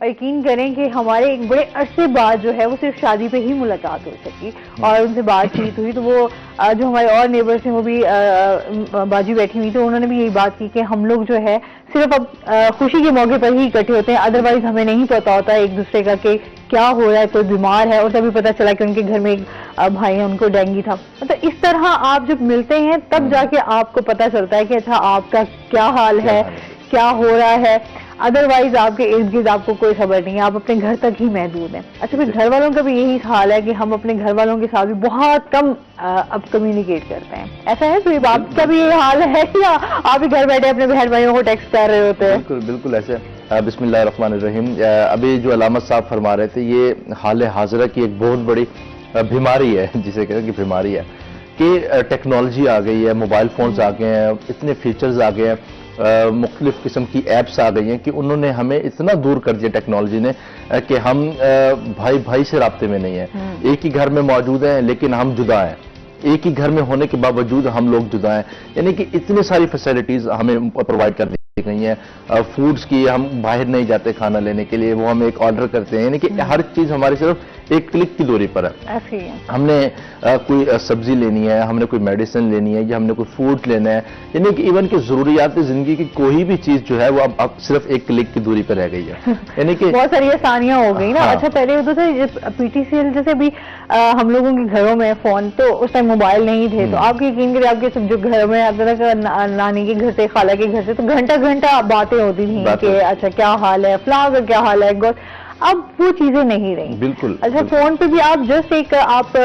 اور یقین کریں کہ ہمارے ایک بڑے عرصے بعد جو ہے وہ صرف شادی پہ ہی ملاقات ہو سکی اور ان سے بات چیت ہوئی. تو وہ جو ہمارے اور نیبرس ہیں وہ بھی باجی بیٹھی ہوئی تو انہوں نے بھی یہی بات کی کہ ہم لوگ جو ہے صرف اب خوشی کے موقع پر ہی اکٹھے ہوتے ہیں, ادروائز ہمیں نہیں پتا ہوتا ایک دوسرے کا کہ کیا ہو رہا ہے, کوئی بیمار ہے, اور تبھی پتا چلا کہ ان کے گھر میں ایک بھائی ہیں ان کو ڈینگی تھا. مطلب اس طرح آپ جب ملتے ہیں تب جا کے آپ کو پتا چلتا ہے کہ اچھا آپ کا کیا حال ہے, کیا ہو رہا ہے. ادروائز آپ کے ارد گرد آپ کو کوئی خبر نہیں ہے, آپ اپنے گھر تک ہی محدود ہیں. اچھا پھر گھر والوں کا بھی یہی حال ہے کہ ہم اپنے گھر والوں کے ساتھ بھی بہت کم اب کمیونیکیٹ کرتے ہیں. ایسا ہے کوئی آپ کا بھی یہ حال ہے یا آپ ہی گھر بیٹھے اپنے بہن بھائیوں کو ٹیکسٹ کر رہے ہوتے ہیں؟ بالکل بالکل ایسے. بسم اللہ الرحمن الرحیم. ابھی جو علامت صاحب فرما رہے تھے یہ حال حاضرہ کی ایک بہت بڑی بیماری ہے, جسے کہتے ہیں کہ بیماری ہے کہ ٹیکنالوجی آ گئی ہے, موبائل فونز آ گئے ہیں, اتنے فیچرز آ گئے ہیں, مختلف قسم کی ایپس آ گئی ہیں کہ انہوں نے ہمیں اتنا دور کر دیا ٹیکنالوجی نے کہ ہم بھائی بھائی سے رابطے میں نہیں ہیں. ایک ہی گھر میں موجود ہیں لیکن ہم جدا ہیں, ایک ہی گھر میں ہونے کے باوجود ہم لوگ جدا ہیں. یعنی کہ اتنی ساری فیسلٹیز ہمیں پرووائڈ کر دی گئی ہیں. فوڈز کی ہم باہر نہیں جاتے کھانا لینے کے لیے, وہ ہم ایک آرڈر کرتے ہیں. یعنی کہ ہر چیز ہماری صرف ایک کلک کی دوری پر ہے. ہم نے کوئی سبزی لینی ہے, ہم نے کوئی میڈیسن لینی ہے, یا ہم نے کوئی فوڈ لینا ہے, یعنی کہ ایون کہ ضروریات زندگی کی کوئی بھی چیز جو ہے وہ اب صرف ایک کلک کی دوری پر رہ گئی ہے. یعنی کہ بہت ساری آسانیاں ہو گئی نا. اچھا پہلے ہوتا تھا پی ٹی سی ایل جیسے بھی ہم لوگوں کے گھروں میں فون تو اس ٹائم موبائل نہیں تھے, تو آپ کی یقین کریں آپ کے جو گھر میں آتا تھا نانی کے گھر سے, خالہ کے گھر سے, تو گھنٹہ گھنٹہ باتیں ہوتی تھیں کہ اچھا کیا حال ہے, فلاں کا کیا حال ہے. اب وہ چیزیں نہیں رہی. بالکل. اچھا فون پہ بھی آپ جسٹ ایک آپ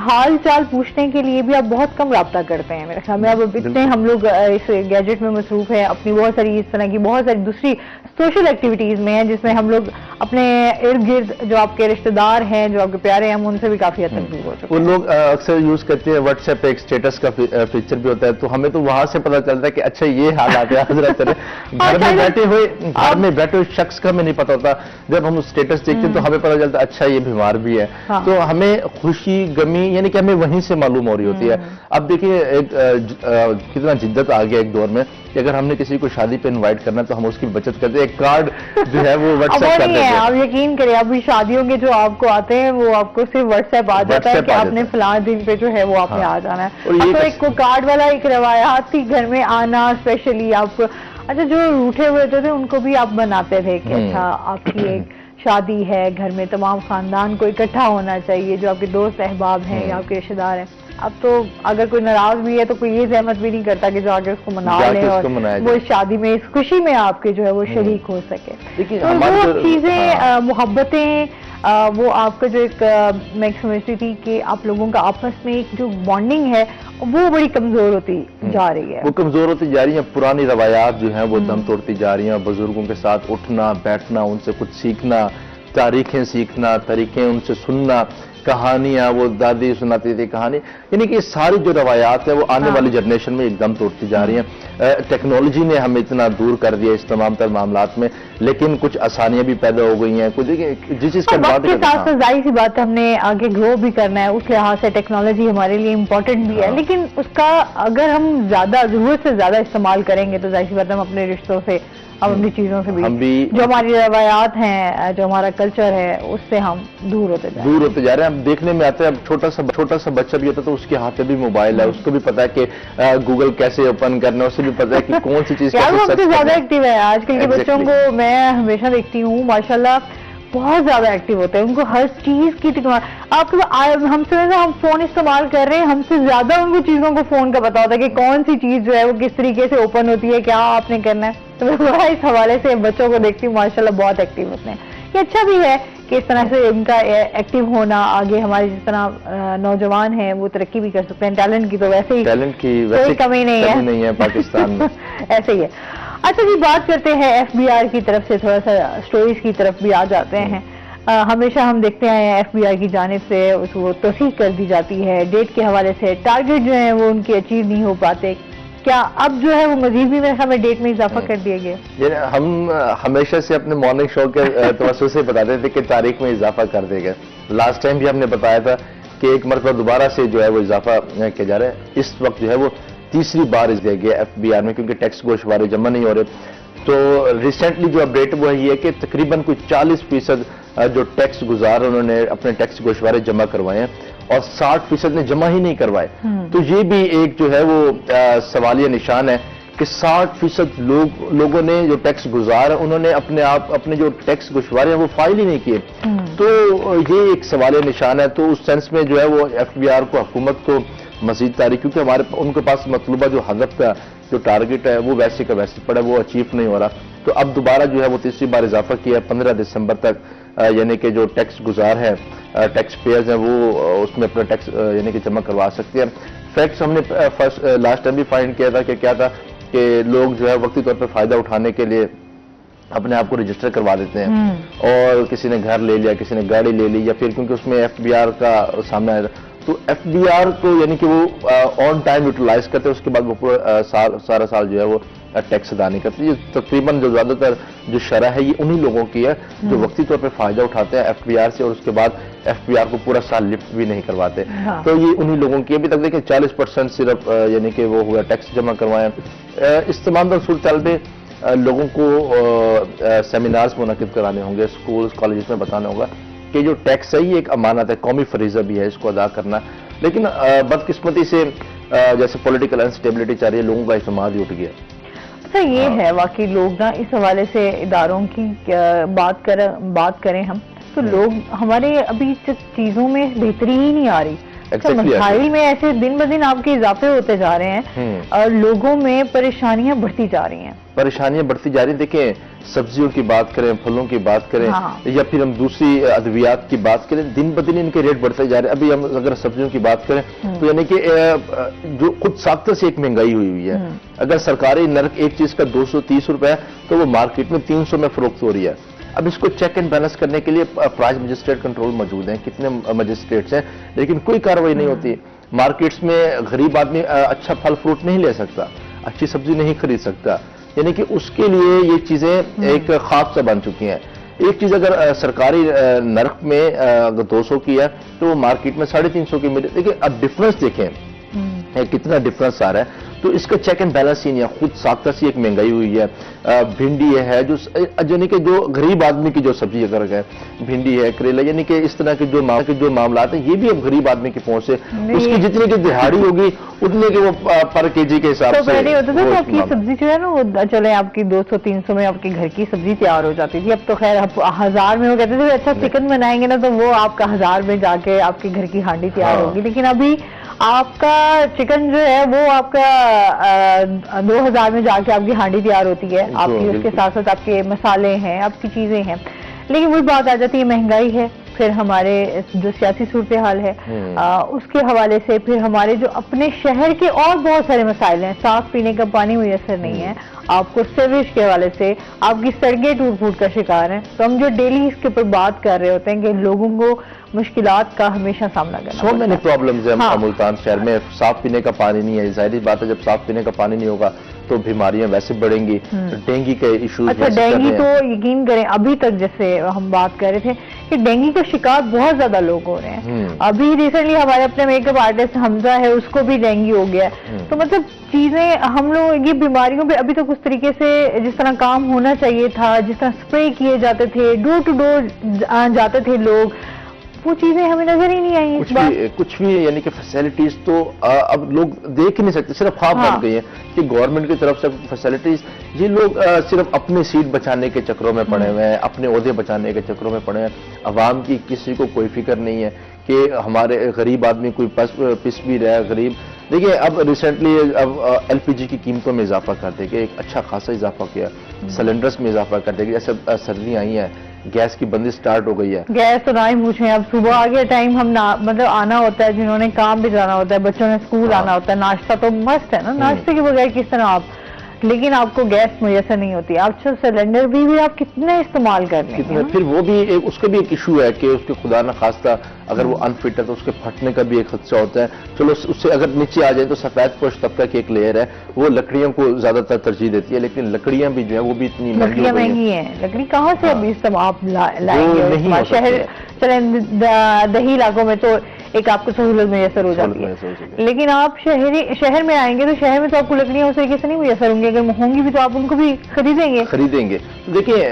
حال چال پوچھنے کے لیے بھی آپ بہت کم رابطہ کرتے ہیں میرے خیال میں. اب اتنے ہم لوگ اس گیجٹ میں مصروف ہیں, اپنی بہت ساری اس طرح کی بہت ساری دوسری سوشل ایکٹیویٹیز میں ہیں جس میں ہم لوگ اپنے ارد گرد جو آپ کے رشتہ دار ہیں, جو آپ کے پیارے ہیں, ہم ان سے بھی کافی حد تک دور ہو چکے ہیں. وہ لوگ اکثر یوز کرتے ہیں واٹس ایپ پہ ایک اسٹیٹس کا فیچر بھی ہوتا ہے, تو ہمیں تو وہاں سے پتا چلتا ہے کہ اچھا یہ حالات ہے حضرت. گھر میں بیٹھے ہوئے شخص کا ہمیں نہیں پتا ہوتا, جب ہم اسٹیٹس دیکھتے ہیں تو ہمیں پتا چلتا ہے اچھا یہ بیمار بھی ہے. تو ہمیں خوشی غمی یعنی کہ ہمیں وہیں سے معلوم ہو رہی ہوتی ہے. اب دیکھیے ایک کتنا جدت آ گیا ایک دور میں کہ اگر ہم نے کسی کو شادی پہ انوائٹ کرنا ہے تو ہم اس کی بچت کرتے ہیں, ایک کارڈ جو ہے وہ واٹس ایپ کر دیتے ہیں. آپ یقین کریں ابھی شادیوں کے جو آپ کو آتے ہیں وہ آپ کو صرف واٹس ایپ آ جاتا ہے کہ آپ نے فلاں دن پہ جو ہے وہ آپ نے آ جانا ہے. تو ایک کارڈ والا ایک روایاتی گھر میں آنا اسپیشلی آپ کو, اچھا جو روٹھے ہوئے تھے ان کو بھی آپ بناتے تھے کہ اچھا آپ کی ایک شادی ہے, گھر میں تمام خاندان کو اکٹھا ہونا چاہیے, جو آپ کے دوست احباب ہیں یا آپ کے رشتے دار ہیں. اب تو اگر کوئی ناراض بھی ہے تو کوئی یہ زحمت بھی نہیں کرتا کہ جا کے اس کو منا لے اور وہ اس شادی میں اس خوشی میں آپ کے جو ہے وہ شریک ہو سکے. تو وہ چیزیں محبتیں وہ آپ کا جو ایک میں سمجھتی تھی کہ آپ لوگوں کا آپس میں ایک جو بانڈنگ ہے وہ بڑی کمزور ہوتی جا رہی ہے. وہ کمزور ہوتی جا رہی ہیں, پرانی روایات جو ہیں وہ دم توڑتی جا رہی ہیں. بزرگوں کے ساتھ اٹھنا بیٹھنا, ان سے کچھ سیکھنا, تاریخیں سیکھنا, طریقیں ان سے سننا, کہانیاں وہ دادی سناتی تھی کہانی, یعنی کہ یہ ساری جو روایات ہیں وہ آنے والی جنریشن میں ایک دم توڑتی جا رہی ہیں. ٹیکنالوجی نے ہمیں اتنا دور کر دیا اس تمام تر معاملات میں, لیکن کچھ آسانیاں بھی پیدا ہو گئی ہیں. کچھ جس چیز کا وقت کے ساتھ ظاہر سی بات ہم نے آگے گرو بھی کرنا ہے, اس لحاظ سے ٹیکنالوجی ہمارے لیے امپورٹنٹ بھی ہے, لیکن اس کا اگر ہم زیادہ ضرورت سے زیادہ استعمال کریں گے تو ظاہر سی بات ہم اپنے رشتوں سے اب اپنی چیزوں سے بھی جو ہماری روایات ہیں, جو ہمارا کلچر ہے, اس سے ہم دور ہوتے جا رہے ہیں. ہم دیکھنے میں آتے ہیں اب چھوٹا سا بچہ بھی ہوتا ہے تو اس کے ہاتھ میں بھی موبائل ہے, اس کو بھی پتا ہے کہ گوگل کیسے اوپن کرنا ہے, اسے بھی پتا ہے کہ کون سی چیز زیادہ ایکٹیو ہے. آج کل کے بچوں کو میں ہمیشہ دیکھتی ہوں ماشاءاللہ بہت زیادہ ایکٹیو ہوتے ہیں, ان کو ہر چیز کی ٹیکنالوجی. آپ ہم سے ہم فون استعمال کر رہے ہیں, ہم سے زیادہ ان کو چیزوں کو فون کا پتا ہوتا ہے کہ کون سی چیز جو ہے وہ کس طریقے سے اوپن ہوتی ہے, کیا آپ نے کرنا ہے. تو میں تھوڑا اس حوالے سے بچوں کو دیکھتی ہوں ماشاءاللہ بہت ایکٹیو ہوتے ہیں. یہ اچھا بھی ہے کہ اس طرح سے ان کا ایکٹیو ہونا, آگے ہمارے جس طرح نوجوان ہیں وہ ترقی بھی کر سکتے ہیں. ٹیلنٹ کی تو ویسے ہی کوئی کمی نہیں ہے پاکستان میں ایسے ہی ہے. اچھا جی بات کرتے ہیں ایف بی آر کی طرف سے, تھوڑا سا اسٹوریز کی طرف بھی آ جاتے ہیں. ہمیشہ ہم دیکھتے ہیں ایف بی آر کی جانب سے اس کو توثیق کر دی جاتی ہے ڈیٹ کے حوالے سے, ٹارگیٹ جو ہیں وہ ان کی اچیو نہیں ہو پاتے. کیا اب جو ہے وہ مزید بھی ہمیں ڈیٹ میں اضافہ کر دیا گیا؟ ہم ہمیشہ سے اپنے مارننگ شو کے توسط سے بتاتے تھے کہ تاریخ میں اضافہ کر دے گا. لاسٹ ٹائم بھی ہم نے بتایا تھا کہ ایک مرتبہ دوبارہ سے جو ہے وہ اضافہ کیا جا رہا ہے. اس وقت جو ہے وہ تیسری بار دیا گیا ایف بی آر میں, کیونکہ ٹیکس گوشوارے جمع نہیں ہو رہے. تو ریسنٹلی جو اپڈیٹ وہ یہ ہے کہ تقریباً کوئی 40% جو ٹیکس گزار انہوں نے اپنے ٹیکس گوشوارے جمع کروائے ہیں اور 60% نے جمع ہی نہیں کروائے. تو یہ بھی ایک جو ہے وہ سوالیہ نشان ہے کہ 60% لوگوں نے جو ٹیکس گزار ہیں انہوں نے اپنے جو ٹیکس گوشوارے ہیں وہ فائل ہی نہیں کیے. تو یہ ایک سوالیہ نشان ہے. تو اس سینس میں جو ہے وہ ایف بی آر کو, حکومت کو مزید تاریخ, کیونکہ ان کے پاس مطلوبہ جو ہدف کا جو ٹارگٹ ہے وہ ویسے کا ویسے پڑا, وہ اچیو نہیں ہو رہا. تو اب دوبارہ جو ہے وہ تیسری بار اضافہ کیا ہے 15 دسمبر تک, یعنی کہ جو ٹیکس گزار ہیں, ٹیکس پیئرز ہیں, وہ اس میں اپنا ٹیکس یعنی کہ جمع کروا سکتے ہیں. فیکٹس ہم نے لاسٹ ٹائم بھی فائنڈ کیا تھا کہ کیا تھا کہ لوگ جو ہے وقتی طور پہ فائدہ اٹھانے کے لیے اپنے آپ کو رجسٹر کروا دیتے ہیں, اور کسی نے گھر لے لیا, کسی نے گاڑی لے لی, یا پھر کیونکہ اس میں ایف بی آر کا سامنا آیا, تو ایف بی آر کو یعنی کہ وہ آن ٹائم یوٹیلائز کرتے ہیں, اس کے بعد وہ پورا سارا سال جو ہے وہ ٹیکس ادا نہیں کرتے. یہ تقریباً جو زیادہ تر جو شرح ہے یہ انہی لوگوں کی ہے جو وقتی طور پہ فائدہ اٹھاتے ہیں ایف بی آر سے, اور اس کے بعد ایف بی آر کو پورا سال لفٹ بھی نہیں کرواتے. تو یہ انہی لوگوں کی. ابھی تک دیکھیں 40% صرف یعنی کہ وہ ہوا ٹیکس جمع کروائے. اس تمام در صورتحال میں لوگوں کو سیمینارز منعقد کرانے ہوں گے, اسکولز کالجز میں بتانا ہوگا کہ جو ٹیکس ہے یہ ایک امانت ہے, قومی فریضہ بھی ہے, اس کو ادا کرنا. لیکن بدقسمتی سے جیسے پولیٹیکل انسٹیبلٹی چاہ رہی ہے, لوگوں کا اعتماد ہی اٹھ گیا. اچھا یہ ہے واقعی لوگ نا اس حوالے سے اداروں کی بات کریں ہم تو لوگ ہمارے ابھی چیزوں میں بہتری ہی نہیں آ رہی. مسائل میں ایسے دن بدن آپ کے اضافے ہوتے جا رہے ہیں اور لوگوں میں پریشانیاں بڑھتی جا رہی ہیں. دیکھیں سبزیوں کی بات کریں, پھلوں کی بات کریں, یا پھر ہم دوسری ادویات کی بات کریں, دن بدن ان کے ریٹ بڑھتے جا رہے ہیں. ابھی ہم اگر سبزیوں کی بات کریں تو یعنی کہ جو خود ساختہ سے ایک مہنگائی ہوئی ہے. اگر سرکاری نرخ ایک چیز کا 230 روپے ہے تو وہ مارکیٹ میں 300 میں فروخت ہو رہی ہے. اب اس کو چیک اینڈ بیلنس کرنے کے لیے پرائز مجسٹریٹ کنٹرول موجود ہیں, کتنے مجسٹریٹس ہیں, لیکن کوئی کارروائی نہیں ہوتی. مارکیٹس میں غریب آدمی اچھا پھل فروٹ نہیں لے سکتا, اچھی سبزی نہیں خرید سکتا, یعنی کہ اس کے لیے یہ چیزیں ایک خواب سا بن چکی ہیں. ایک چیز اگر سرکاری نرخ میں اگر 200 کی ہے تو وہ مارکیٹ میں 350 کی ملے. دیکھیں اب ڈفرنس دیکھیں کتنا ڈفرنس آ رہا ہے. تو اس کا چیک اینڈ بیلنس ہی نہیں ہے, خود ساختہ سی ایک مہنگائی ہوئی ہے. بھنڈی ہے جو یعنی کہ جو غریب آدمی کی جو سبزی اگر ہے, بھنڈی ہے, کریلا, یعنی کہ اس طرح کے جو معاملات ہیں یہ بھی اب غریب آدمی کی پہنچ سے, اس کی جتنی کی دہاڑی ہوگی اتنے کے وہ پر کے جی کے حساب سے. تو پہلے ہوتا تھا کہ آپ کی سبزی جو ہے نا وہ چلے آپ کی 200-300 میں آپ کے گھر کی سبزی تیار ہو جاتی تھی. اب تو خیر 1000 میں وہ کہتے تھے اچھا چکن بنائیں گے نا تو وہ آپ کا 1000 میں جا کے آپ کے گھر کی ہانڈی تیار ہوگی. لیکن ابھی آپ کا چکن جو ہے وہ آپ کا 2000 میں جا کے آپ کی ہانڈی تیار ہوتی ہے. آپ کی اس کے ساتھ ساتھ آپ کے مسالے ہیں, آپ کی چیزیں ہیں. لیکن وہی بات آ جاتی ہے, مہنگائی ہے, پھر ہمارے جو سیاسی صورتحال ہے اس کے حوالے سے, پھر ہمارے جو اپنے شہر کے اور بہت سارے مسائل ہیں. صاف پینے کا پانی میسر نہیں ہے آپ کو, سیویج کے حوالے سے آپ کی سڑکیں ٹوٹ پھوٹ کا شکار ہیں. تو ہم جو ڈیلی اس کے اوپر بات کر رہے ہوتے ہیں کہ لوگوں کو مشکلات کا ہمیشہ سامنا کرنا سو مینی پرابلمز ہیں. ملتان شہر میں صاف پینے کا پانی نہیں ہے, ظاہری بات ہے جب صاف پینے کا پانی نہیں ہوگا تو بیماریاں ویسے بڑھیں گی. ڈینگی کے ایشوز. اچھا ڈینگی تو یقین کریں ابھی تک جیسے ہم بات کر رہے تھے کہ ڈینگی کا شکار بہت زیادہ لوگ ہو رہے ہیں. ابھی ریسنٹلی ہمارے اپنے میک اپ آرٹسٹ حمزہ ہے, اس کو بھی ڈینگی ہو گیا. تو مطلب چیزیں ہم لوگ یہ بیماریوں پہ ابھی تک اس طریقے سے جس طرح کام ہونا چاہیے تھا, جس طرح اسپرے کیے جاتے تھے, ڈور ٹو ڈور جاتے تھے لوگ, وہ چیزیں ہمیں نظر ہی نہیں آئی. کچھ بھی یعنی کہ فیسلٹیز تو اب لوگ دیکھ ہی نہیں سکتے, صرف خواب بن گئی ہیں کہ گورنمنٹ کی طرف سے فیسلٹیز. یہ لوگ صرف اپنی سیٹ بچانے کے چکروں میں پڑے ہوئے ہیں, اپنے عہدے بچانے کے چکروں میں پڑے ہیں. عوام کی کسی کو کوئی فکر نہیں ہے کہ ہمارے غریب آدمی کوئی پس بھی رہا ہے غریب. دیکھیے اب ریسنٹلی اب ایل پی جی کی قیمتوں میں اضافہ کر دے کے ایک اچھا خاصا اضافہ کیا, سلنڈرز میں اضافہ کر دے گی. جیسے سردیاں آئی ہیں, گیس کی بندی سٹارٹ ہو گئی ہے. گیس تو نہ ہی پوچھیں, اب صبح آگے ٹائم ہم مطلب آنا ہوتا ہے, جنہوں نے کام بھی جانا ہوتا ہے, بچوں نے اسکول آنا ہوتا ہے, ناشتہ تو مست ہے نا, ناشتے کے بغیر کس طرح آپ, لیکن آپ کو گیس میسر نہیں ہوتی. آپ سلنڈر بھی آپ کتنے استعمال کر لیں گے. پھر وہ بھی اس کا بھی ایک ایشو ہے کہ اس کے خدا نہ خواستہ اگر وہ انفٹ ہے تو اس کے پھٹنے کا بھی ایک خدشہ ہوتا ہے. چلو اس سے اگر نیچے آ جائے تو سفید پوش طبقہ کی ایک لیئر ہے, وہ لکڑیوں کو زیادہ تر ترجیح دیتی ہے. لیکن لکڑیاں بھی جو ہیں وہ بھی اتنی مہنگی ہیں. لکڑی کہاں سے ابھی آپ لائیں گے شہر, چلیں دیہی علاقوں میں تو ایک آپ کو سہولت میسر ہو جاتی ہے. لیکن آپ شہر میں آئیں گے تو شہر میں تو آپ کو لکڑیاں اس طریقے سے نہیں میسر ہوں گی, اگر ہوں گی بھی تو آپ ان کو بھی خریدیں گے. دیکھیے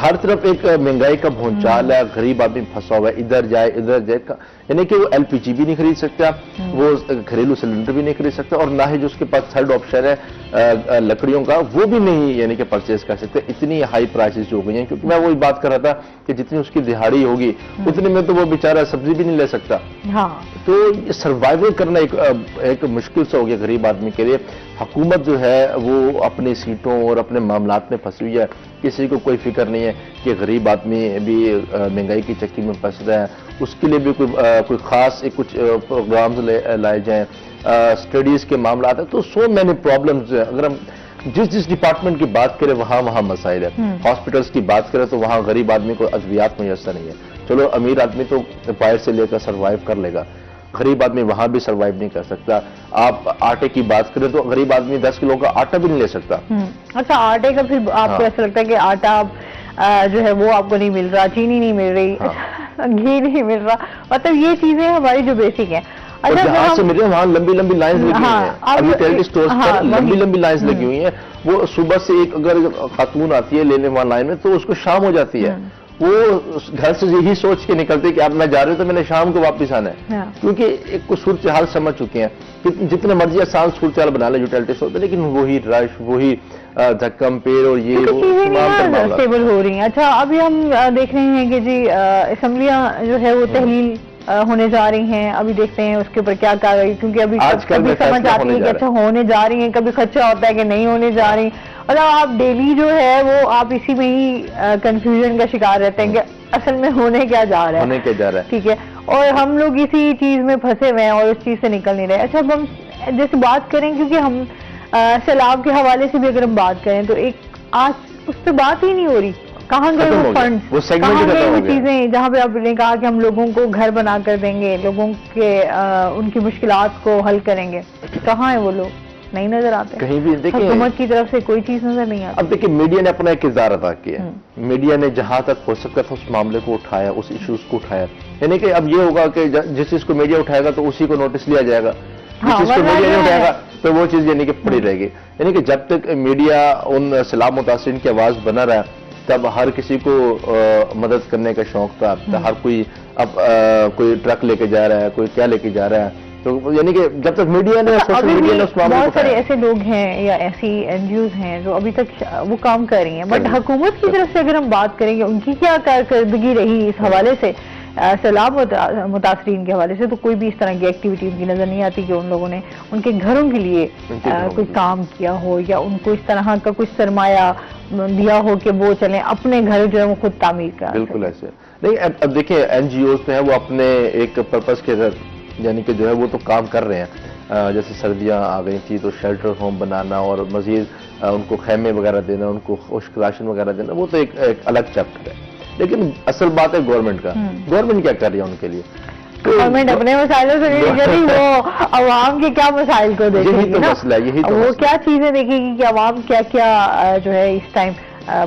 ہر طرف ایک مہنگائی کا بھونچال ہے, غریب آدمی پھنسا ہوا ہے, ادھر جائے یعنی کہ وہ ایل پی جی بھی نہیں خرید سکتا, وہ گھریلو سلنڈر بھی نہیں خرید سکتا, اور نہ ہی جو اس کے پاس تھرڈ آپشن ہے لکڑیوں کا وہ بھی نہیں یعنی کہ پرچیز کر سکتے. اتنی ہائی پرائسز جو ہو گئی ہیں, کیونکہ میں وہی بات کر رہا تھا کہ جتنی اس کی دہاڑی ہوگی اتنے میں تو وہ بیچارہ سبزی بھی نہیں لے سکتا. تو سروائیول کرنا ایک مشکل سے ہو گیا غریب آدمی کے لیے. حکومت جو ہے وہ اپنی سیٹوں اور اپنے معاملات میں پھنسی ہوئی ہے, کسی کو کوئی فکر نہیں ہے کہ غریب آدمی بھی مہنگائی کی چکی میں پھنس رہا ہے, اس کے لیے بھی کوئی خاص کچھ پروگرامز لائے جائیں. اسٹڈیز کے معاملات ہیں تو سو مینی پرابلمز ہیں. اگر ہم جس ڈپارٹمنٹ کی بات کریں وہاں مسائل ہے. ہاسپٹلس کی بات کریں تو وہاں غریب آدمی کو ادویات میسر نہیں ہے. چلو امیر آدمی تو باہر سے لے کر سروائیو کر لے گا, غریب آدمی وہاں بھی سروائیو نہیں کر سکتا. آپ آٹے کی بات کریں تو غریب آدمی 10 کلو کا آٹا بھی نہیں لے سکتا. اچھا, آٹے کا پھر آپ کو ایسا لگتا ہے کہ آٹا جو ہے وہ آپ کو نہیں مل رہا, چینی نہیں مل رہی, گھی نہیں مل رہا, مطلب یہ چیزیں ہماری جو بیسک ہیں. جہاں سے مل رہے ہیں وہاں لمبی لائنز لگی ہوئی ہیں. ابھی ریٹیل اسٹورز پر لمبی لائنز لگی ہوئی ہیں. وہ صبح سے ایک اگر خاتون آتی ہے لینے وہاں لائن میں تو اس کو شام ہو جاتی ہے. وہ گھر سے یہی سوچ کے نکلتے کہ اب میں جا رہا ہوں تو میں نے شام کو واپس آنا ہے, کیونکہ ایک کو صورتحال سمجھ چکے ہیں. جتنے مرضی آسان صورتحال بنا لیں یوٹیلٹیز ہوتے, لیکن وہی رش, وہی دھکم پیر اور یہ اسٹیبل ہو رہی ہیں. اچھا, ابھی ہم دیکھ رہے ہیں کہ جی اسمبلیاں جو ہے وہ تحلیل ہونے جا رہی ہیں. ابھی دیکھتے ہیں اس کے اوپر کیا کر رہی, کیونکہ ابھی سمجھ آتی ہے کہ اچھا ہونے جا رہی ہیں, کبھی خدشہ ہوتا ہے کہ نہیں ہونے جا رہی. اور آپ ڈیلی جو ہے وہ آپ اسی میں ہی کنفیوژن کا شکار رہتے ہیں کہ اصل میں ہونے کیا جا رہا ہے. ٹھیک ہے, اور ہم لوگ اسی چیز میں پھنسے ہوئے ہیں اور اس چیز سے نکل نہیں رہے. اچھا, اب ہم جیسے بات کریں, کیونکہ ہم سیلاب کے حوالے سے بھی اگر ہم بات کریں تو ایک آج اس پہ بات ہی نہیں ہو رہی. کہاں گئے وہ فنڈز, کہاں گئے وہ چیزیں جہاں پہ آپ نے کہا کہ ہم لوگوں کو گھر بنا کر دیں گے, لوگوں کے ان کی مشکلات کو حل کریں گے, کہاں ہیں وہ لوگ؟ نہیں نظر آتے کہیں بھی. دیکھیں حکومت کی طرف سے کوئی چیز نظر نہیں آتی. اب دیکھیں میڈیا نے اپنا ایک کردار ادا کیا. میڈیا نے جہاں تک ہو سکتا تھا اس معاملے کو اٹھایا, اس ایشوز کو اٹھایا. یعنی کہ اب یہ ہوگا کہ جس چیز کو میڈیا اٹھائے گا تو اسی کو نوٹس لیا جائے گا, جس چیز کو میڈیا نہیں اٹھائے گا تو وہ چیز یعنی کہ پڑی رہے گی. یعنی کہ جب تک میڈیا ان سیلاب متاثرین کی آواز بنا رہا تب ہر کسی کو مدد کرنے کا شوق تھا. ہر کوئی اب کوئی ٹرک لے کے جا رہا ہے, کوئی کیا لے کے جا رہا ہے. تو یعنی کہ جب تک میڈیا نے سوشل میڈیا نے اس معاملے کو بہت سارے ایسے لوگ ہیں یا ایسی این جی اوز ہیں جو ابھی تک وہ کام کر رہی ہیں, بٹ حکومت کی طرف سے اگر ہم بات کریں گے ان کی کیا کارکردگی رہی اس حوالے سے سیلاب متاثرین کے حوالے سے, تو کوئی بھی اس طرح کی ایکٹیویٹی ان کی نظر نہیں آتی کہ ان لوگوں نے ان کے گھروں کے لیے کوئی کام کیا ہو یا ان کو اس طرح کا کچھ سرمایہ دیا ہو کہ وہ چلیں اپنے گھر جو ہے وہ خود تعمیر کریں. بالکل ایسے نہیں. اب دیکھیں این جی اوز ہیں وہ اپنے ایک پرپز کے یعنی کہ جو ہے وہ تو کام کر رہے ہیں. جیسے سردیاں آ گئی تھی تو شیلٹر ہوم بنانا اور مزید ان کو خیمے وغیرہ دینا, ان کو خشک راشن وغیرہ دینا, وہ تو ایک الگ چیپٹر ہے. لیکن اصل بات ہے گورنمنٹ کا. گورنمنٹ کیا کر رہی ہے ان کے لیے؟ گورنمنٹ اپنے مسائلوں سے نہیں دیکھے گی, وہ عوام کے کیا مسائل کو دیکھے گی. یہی تو مسئلہ ہے, یہی تو وہ کیا چیزیں دیکھے گی کہ عوام کیا کیا جو ہے اس ٹائم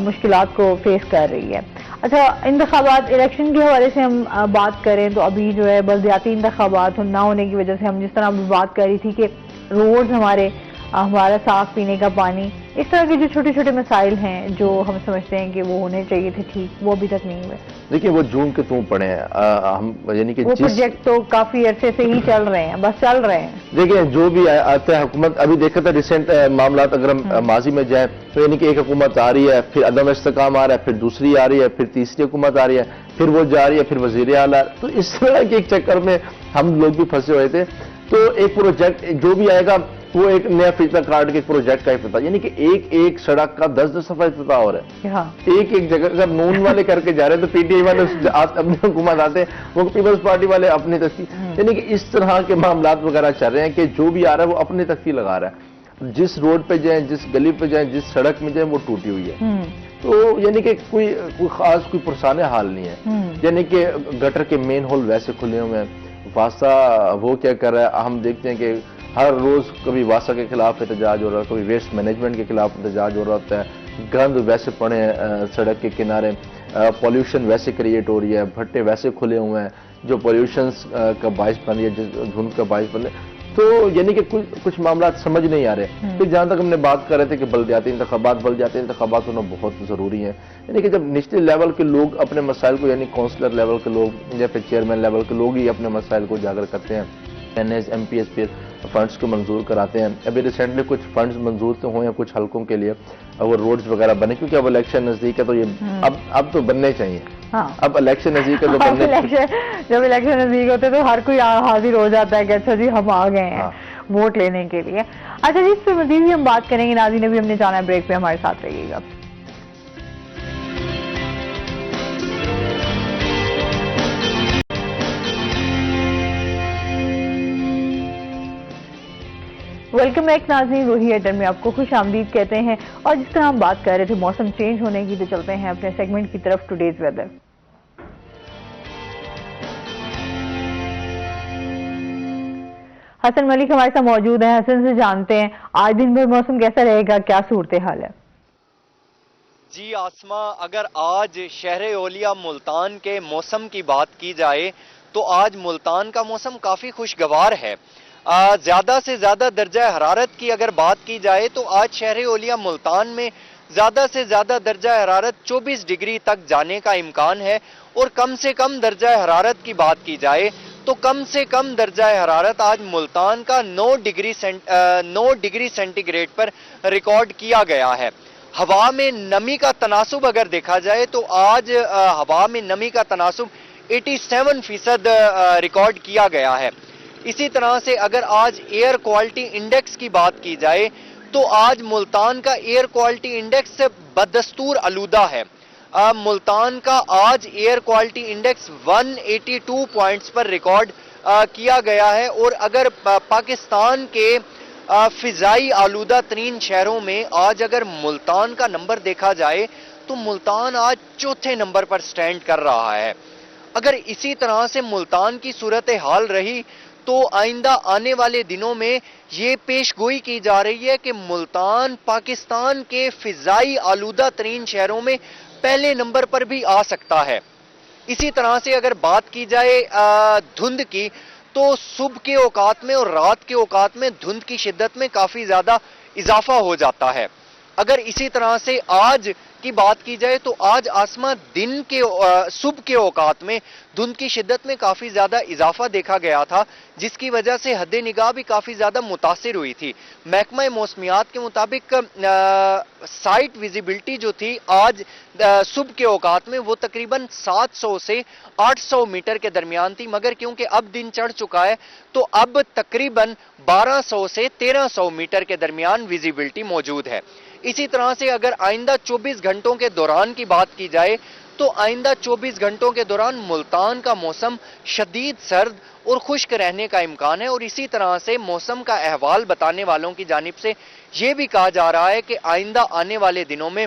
مشکلات کو فیس کر رہی ہے. اچھا, انتخابات الیکشن کے حوالے سے ہم بات کریں تو ابھی جو ہے بلدیاتی انتخابات نہ ہونے کی وجہ سے ہم جس طرح ابھی بات کر رہی تھی کہ روڈز ہمارا صاف پینے کا پانی, اس طرح کے جو چھوٹے چھوٹے مسائل ہیں جو ہم سمجھتے ہیں کہ وہ ہونے چاہیے تھے ٹھیک, وہ ابھی تک نہیں ہوئے. دیکھیں وہ جون کے تم پڑے ہیں, ہم یعنی کہ وہ پروجیکٹ تو کافی عرصے سے ہی چل رہے ہیں, بس چل رہے ہیں. دیکھیں جو بھی آتا ہے حکومت, ابھی دیکھا تھا ریسنٹ معاملات اگر ہم ماضی میں جائیں تو یعنی کہ ایک حکومت آ رہی ہے, پھر عدم استحکام آ رہا ہے, پھر دوسری آ رہی ہے, پھر تیسری حکومت آ رہی ہے, پھر وہ جا رہی ہے, پھر وزیر اعلیٰ. تو اس طرح کے ایک چکر میں ہم لوگ بھی پھنسے ہوئے تھے. تو ایک پروجیکٹ جو بھی آئے گا وہ ایک نیا فیصلہ کارڈ کے پروجیکٹ کا افتتاح, یعنی کہ ایک سڑک کا 10 صفحہ افتتاح ہو رہا ہے. ایک جگہ اگر نون والے کر کے جا رہے ہیں تو پی ٹی آئی والے اپنی حکومت آتے ہیں, وہ پیپلز پارٹی والے اپنی تختی, یعنی کہ اس طرح کے معاملات وغیرہ چل رہے ہیں کہ جو بھی آ رہا ہے وہ اپنی تختی لگا رہا ہے. جس روڈ پہ جائیں, جس گلی پہ جائیں, جس سڑک میں جائیں وہ ٹوٹی ہوئی ہے. تو یعنی کہ کوئی خاص کوئی پرسانہ حال نہیں ہے. یعنی کہ گٹر کے مین ہول ویسے کھلے ہوئے ہیں. واسطہ وہ کیا کر رہا ہے, ہم دیکھتے ہیں کہ ہر روز کبھی واسطہ کے خلاف احتجاج ہو رہا ہے, کبھی ویسٹ مینجمنٹ کے خلاف احتجاج ہو رہا ہوتا ہے, گند ویسے پڑے ہیں سڑک کے کنارے, پولیوشن ویسے کریٹ ہو رہی ہے, بھٹے ویسے کھلے ہوئے ہیں. جو پولیوشنز کا باعث بن رہی ہے، دھند کا باعث بن رہی ہے، تو یعنی کہ کچھ معاملات سمجھ نہیں آ رہے. پھر جہاں تک ہم نے بات کر رہے تھے کہ بلدیاتی انتخابات ہونا بہت ضروری ہیں، یعنی کہ جب نچلے لیول کے لوگ اپنے مسائل کو، یعنی کونسلر لیول کے لوگ یا پھر چیئرمین لیول کے لوگ ہی اپنے مسائل کو اجاگر کرتے ہیں، N S M P S پھر فنڈز کو منظور کراتے ہیں. ابھی ریسنٹلی کچھ فنڈز منظور تو ہوئے ہیں کچھ حلقوں کے لیے، وہ روڈز وغیرہ بنے، کیونکہ اب الیکشن نزدیک ہے تو یہ اب تو بننے چاہیے. اب الیکشن نزدیک ہے تو بننے جب الیکشن نزدیک ہوتے تو ہر کوئی حاضر ہو جاتا ہے کہ اچھا جی ہم آ گئے ہیں ووٹ لینے کے لیے. اچھا جی، اس پہ مزید بھی ہم بات کریں گے. ناظرین ابھی ہم نے جانا ہے بریک پہ، ہمارے ساتھ رہیے گا. ویلکم بیک ناظرین، روہی اڈن میں آپ کو خوش آمدید کہتے ہیں. اور جس طرح ہم بات کر رہے تھے موسم چینج ہونے کی، تو چلتے ہیں اپنے سیگمنٹ کی طرف، ٹوڈیز ویدر. حسن ملک ہمارے ساتھ موجود ہیں. حسن سے جانتے ہیں آج دن بھر موسم کیسا رہے گا، کیا صورتحال ہے؟ جی آسما، اگر آج شہر اولیا ملتان کے موسم کی بات کی جائے تو آج ملتان کا موسم کافی خوشگوار ہے. زیادہ سے زیادہ درجہ حرارت کی اگر بات کی جائے تو آج شہر اولیا ملتان میں زیادہ سے زیادہ درجہ حرارت 24 ڈگری تک جانے کا امکان ہے، اور کم سے کم درجہ حرارت کی بات کی جائے تو کم سے کم درجہ حرارت آج ملتان کا 9 ڈگری سینٹی گریڈ پر ریکارڈ کیا گیا ہے. ہوا میں نمی کا تناسب اگر دیکھا جائے تو آج ہوا میں نمی کا تناسب 87% ریکارڈ کیا گیا ہے. اسی طرح سے اگر آج ایئر کوالٹی انڈیکس کی بات کی جائے تو آج ملتان کا ایئر کوالٹی انڈیکس بدستور آلودہ ہے. ملتان کا آج ایئر کوالٹی انڈیکس 182 پوائنٹس پر ریکارڈ کیا گیا ہے. اور اگر پاکستان کے فضائی آلودہ ترین شہروں میں آج اگر ملتان کا نمبر دیکھا جائے تو ملتان آج چوتھے نمبر پر سٹینڈ کر رہا ہے. اگر اسی طرح سے ملتان کی صورتحال رہی تو آئندہ آنے والے دنوں میں یہ پیش گوئی کی جا رہی ہے کہ ملتان پاکستان کے فضائی آلودہ ترین شہروں میں پہلے نمبر پر بھی آ سکتا ہے. اسی طرح سے اگر بات کی جائے دھند کی تو صبح کے اوقات میں اور رات کے اوقات میں دھند کی شدت میں کافی زیادہ اضافہ ہو جاتا ہے. اگر اسی طرح سے آج کی بات کی جائے تو آج آسمان صبح کے اوقات میں دھند کی شدت میں کافی زیادہ اضافہ دیکھا گیا تھا، جس کی وجہ سے حد نگاہ بھی کافی زیادہ متاثر ہوئی تھی. محکمہ موسمیات کے مطابق سائٹ ویزیبلٹی جو تھی آج صبح کے اوقات میں وہ تقریباً 700 سے 800 میٹر کے درمیان تھی، مگر کیونکہ اب دن چڑھ چکا ہے تو اب تقریباً 1200 سے 1300 میٹر کے درمیان ویزیبلٹی موجود ہے. اسی طرح سے اگر آئندہ 24 گھنٹوں کے دوران کی بات کی جائے تو آئندہ 24 گھنٹوں کے دوران ملتان کا موسم شدید سرد اور خشک رہنے کا امکان ہے. اور اسی طرح سے موسم کا احوال بتانے والوں کی جانب سے یہ بھی کہا جا رہا ہے کہ آئندہ آنے والے دنوں میں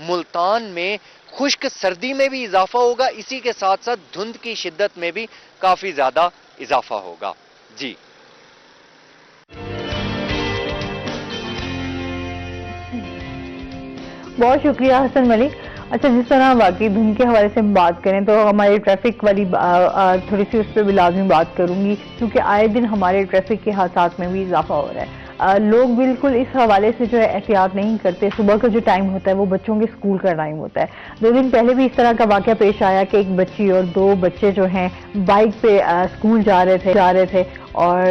ملتان میں خشک سردی میں بھی اضافہ ہوگا، اسی کے ساتھ ساتھ دھند کی شدت میں بھی کافی زیادہ اضافہ ہوگا. جی بہت شکریہ حسن ملک. اچھا، جس طرح واقعی دھند کے حوالے سے ہم بات کریں تو ہمارے ٹریفک والی تھوڑی سی اس پہ بھی لازمی بات کروں گی، کیونکہ آئے دن ہمارے ٹریفک کے حادثات میں بھی اضافہ ہو رہا ہے. لوگ بالکل اس حوالے سے جو ہے احتیاط نہیں کرتے. صبح کا جو ٹائم ہوتا ہے وہ بچوں کے اسکول کا ٹائم ہوتا ہے. 2 دن پہلے بھی اس طرح کا واقعہ پیش آیا کہ ایک بچی اور 2 بچے جو ہیں بائک پہ اسکول جا رہے تھے اور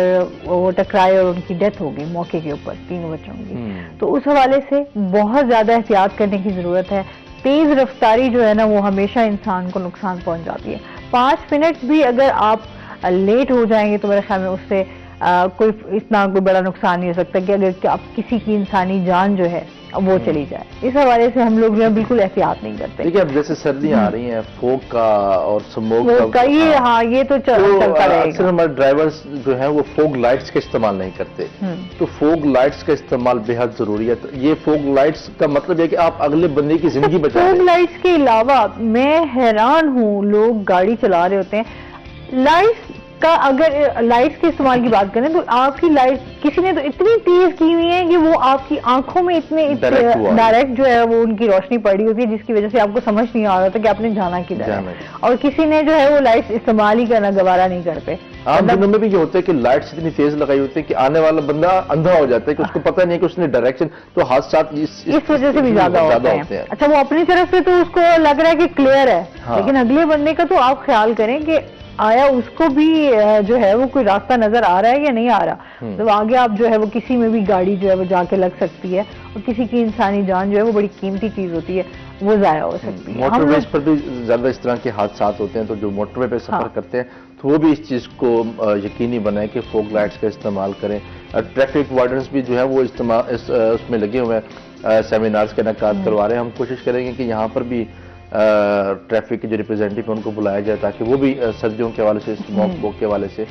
وہ ٹکرائے اور ان کی ڈیتھ ہو گئی موقع کے اوپر، 3 بچوں کی. تو اس حوالے سے بہت زیادہ احتیاط کرنے کی ضرورت ہے. تیز رفتاری جو ہے نا وہ ہمیشہ انسان کو نقصان پہنچ جاتی ہے. 5 منٹ بھی اگر آپ لیٹ ہو جائیں گے تو میرے خیال میں اس سے کوئی اتنا کوئی بڑا نقصان نہیں ہو سکتا کہ اگر آپ کسی کی انسانی جان جو ہے وہ چلی جائے. اس حوالے سے ہم لوگ جو ہے بالکل احتیاط نہیں کرتے. دیکھیے اب جیسے سردیاں آ رہی ہیں، فوگ کا اور سموک کا یہ تو چلتا رہے گا. اکثر ہمارے ڈرائیورز جو ہیں وہ فوگ لائٹس کا استعمال نہیں کرتے، تو فوگ لائٹس کا استعمال بے حد ضروری ہے. یہ فوگ لائٹس کا مطلب ہے کہ آپ اگلے بندے کی زندگی بچا رہے ہیں. فوگ لائٹس کے علاوہ میں حیران ہوں، لوگ گاڑی چلا رہے ہوتے ہیں، لائٹس کا اگر لائٹس کے استعمال کی بات کریں تو آپ کی لائٹ کسی نے تو اتنی تیز کی ہوئی ہے کہ وہ آپ کی آنکھوں میں اتنے ڈائریکٹ جو ہے وہ ان کی روشنی پڑی ہوتی ہے، جس کی وجہ سے آپ کو سمجھ نہیں آ رہا تھا کہ آپ نے جانا کدھر ہے، اور کسی نے جو ہے وہ لائٹس استعمال ہی کرنا گوارا نہیں کرتے. عام دنوں میں بھی یہ ہوتا ہے کہ لائٹس اتنی تیز لگائی ہوتی ہے کہ آنے والا بندہ اندھا ہو جاتا ہے کہ اس کو پتہ نہیں ہے کہ اس نے ڈائریکشن، تو حادثات اس وجہ سے بھی زیادہ ہوتے ہیں. اچھا وہ اپنی طرف سے تو اس کو لگ رہا ہے کہ کلیئر ہے، لیکن اگلے بندے کا تو آپ خیال کریں کہ آیا اس کو بھی جو ہے وہ کوئی راستہ نظر آ رہا ہے یا نہیں آ رہا، تو آگے آپ جو ہے وہ کسی میں بھی گاڑی جو ہے وہ جا کے لگ سکتی ہے، اور کسی کی انسانی جان جو ہے وہ بڑی قیمتی چیز ہوتی ہے، وہ ضائع ہو سکتی ہے. موٹر ویز پر بھی زیادہ اس طرح کے حادثات ہوتے ہیں، تو جو موٹر وے پہ سفر کرتے ہیں تو وہ بھی اس چیز کو یقینی بنائیں کہ فوگ لائٹس کا استعمال کریں. ٹریفک وارڈنس بھی جو ہے وہ اس میں لگے ہوئے ہیں، سیمینارز کے انعقاد کروا رہے ہیں. ہم کوشش کریں گے کہ یہاں پر بھی ٹریفک کے جو ریپرزینٹیو ہیں ان کو بلایا جائے تاکہ وہ بھی سردیوں کے حوالے سے، اسموک کے حوالے سے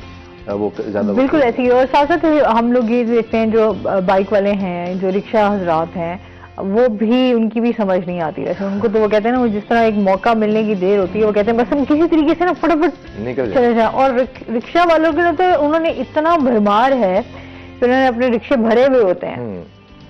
وہ زیادہ بالکل ایسی. اور ساتھ ساتھ ہم لوگ یہ دیکھتے ہیں جو بائک والے ہیں، جو رکشہ حضرات ہیں، وہ بھی ان کی بھی سمجھ نہیں آتی ہے ان کو. تو وہ کہتے ہیں نا، وہ جس طرح ایک موقع ملنے کی دیر ہوتی ہے، وہ کہتے ہیں بس ہم کسی طریقے سے نا فٹافٹ چلے جائیں. اور رکشہ والوں کے لیے تو انہوں نے اتنا بھرمار ہے کہ انہوں نے اپنے رکشے بھرے ہوئے ہوتے ہیں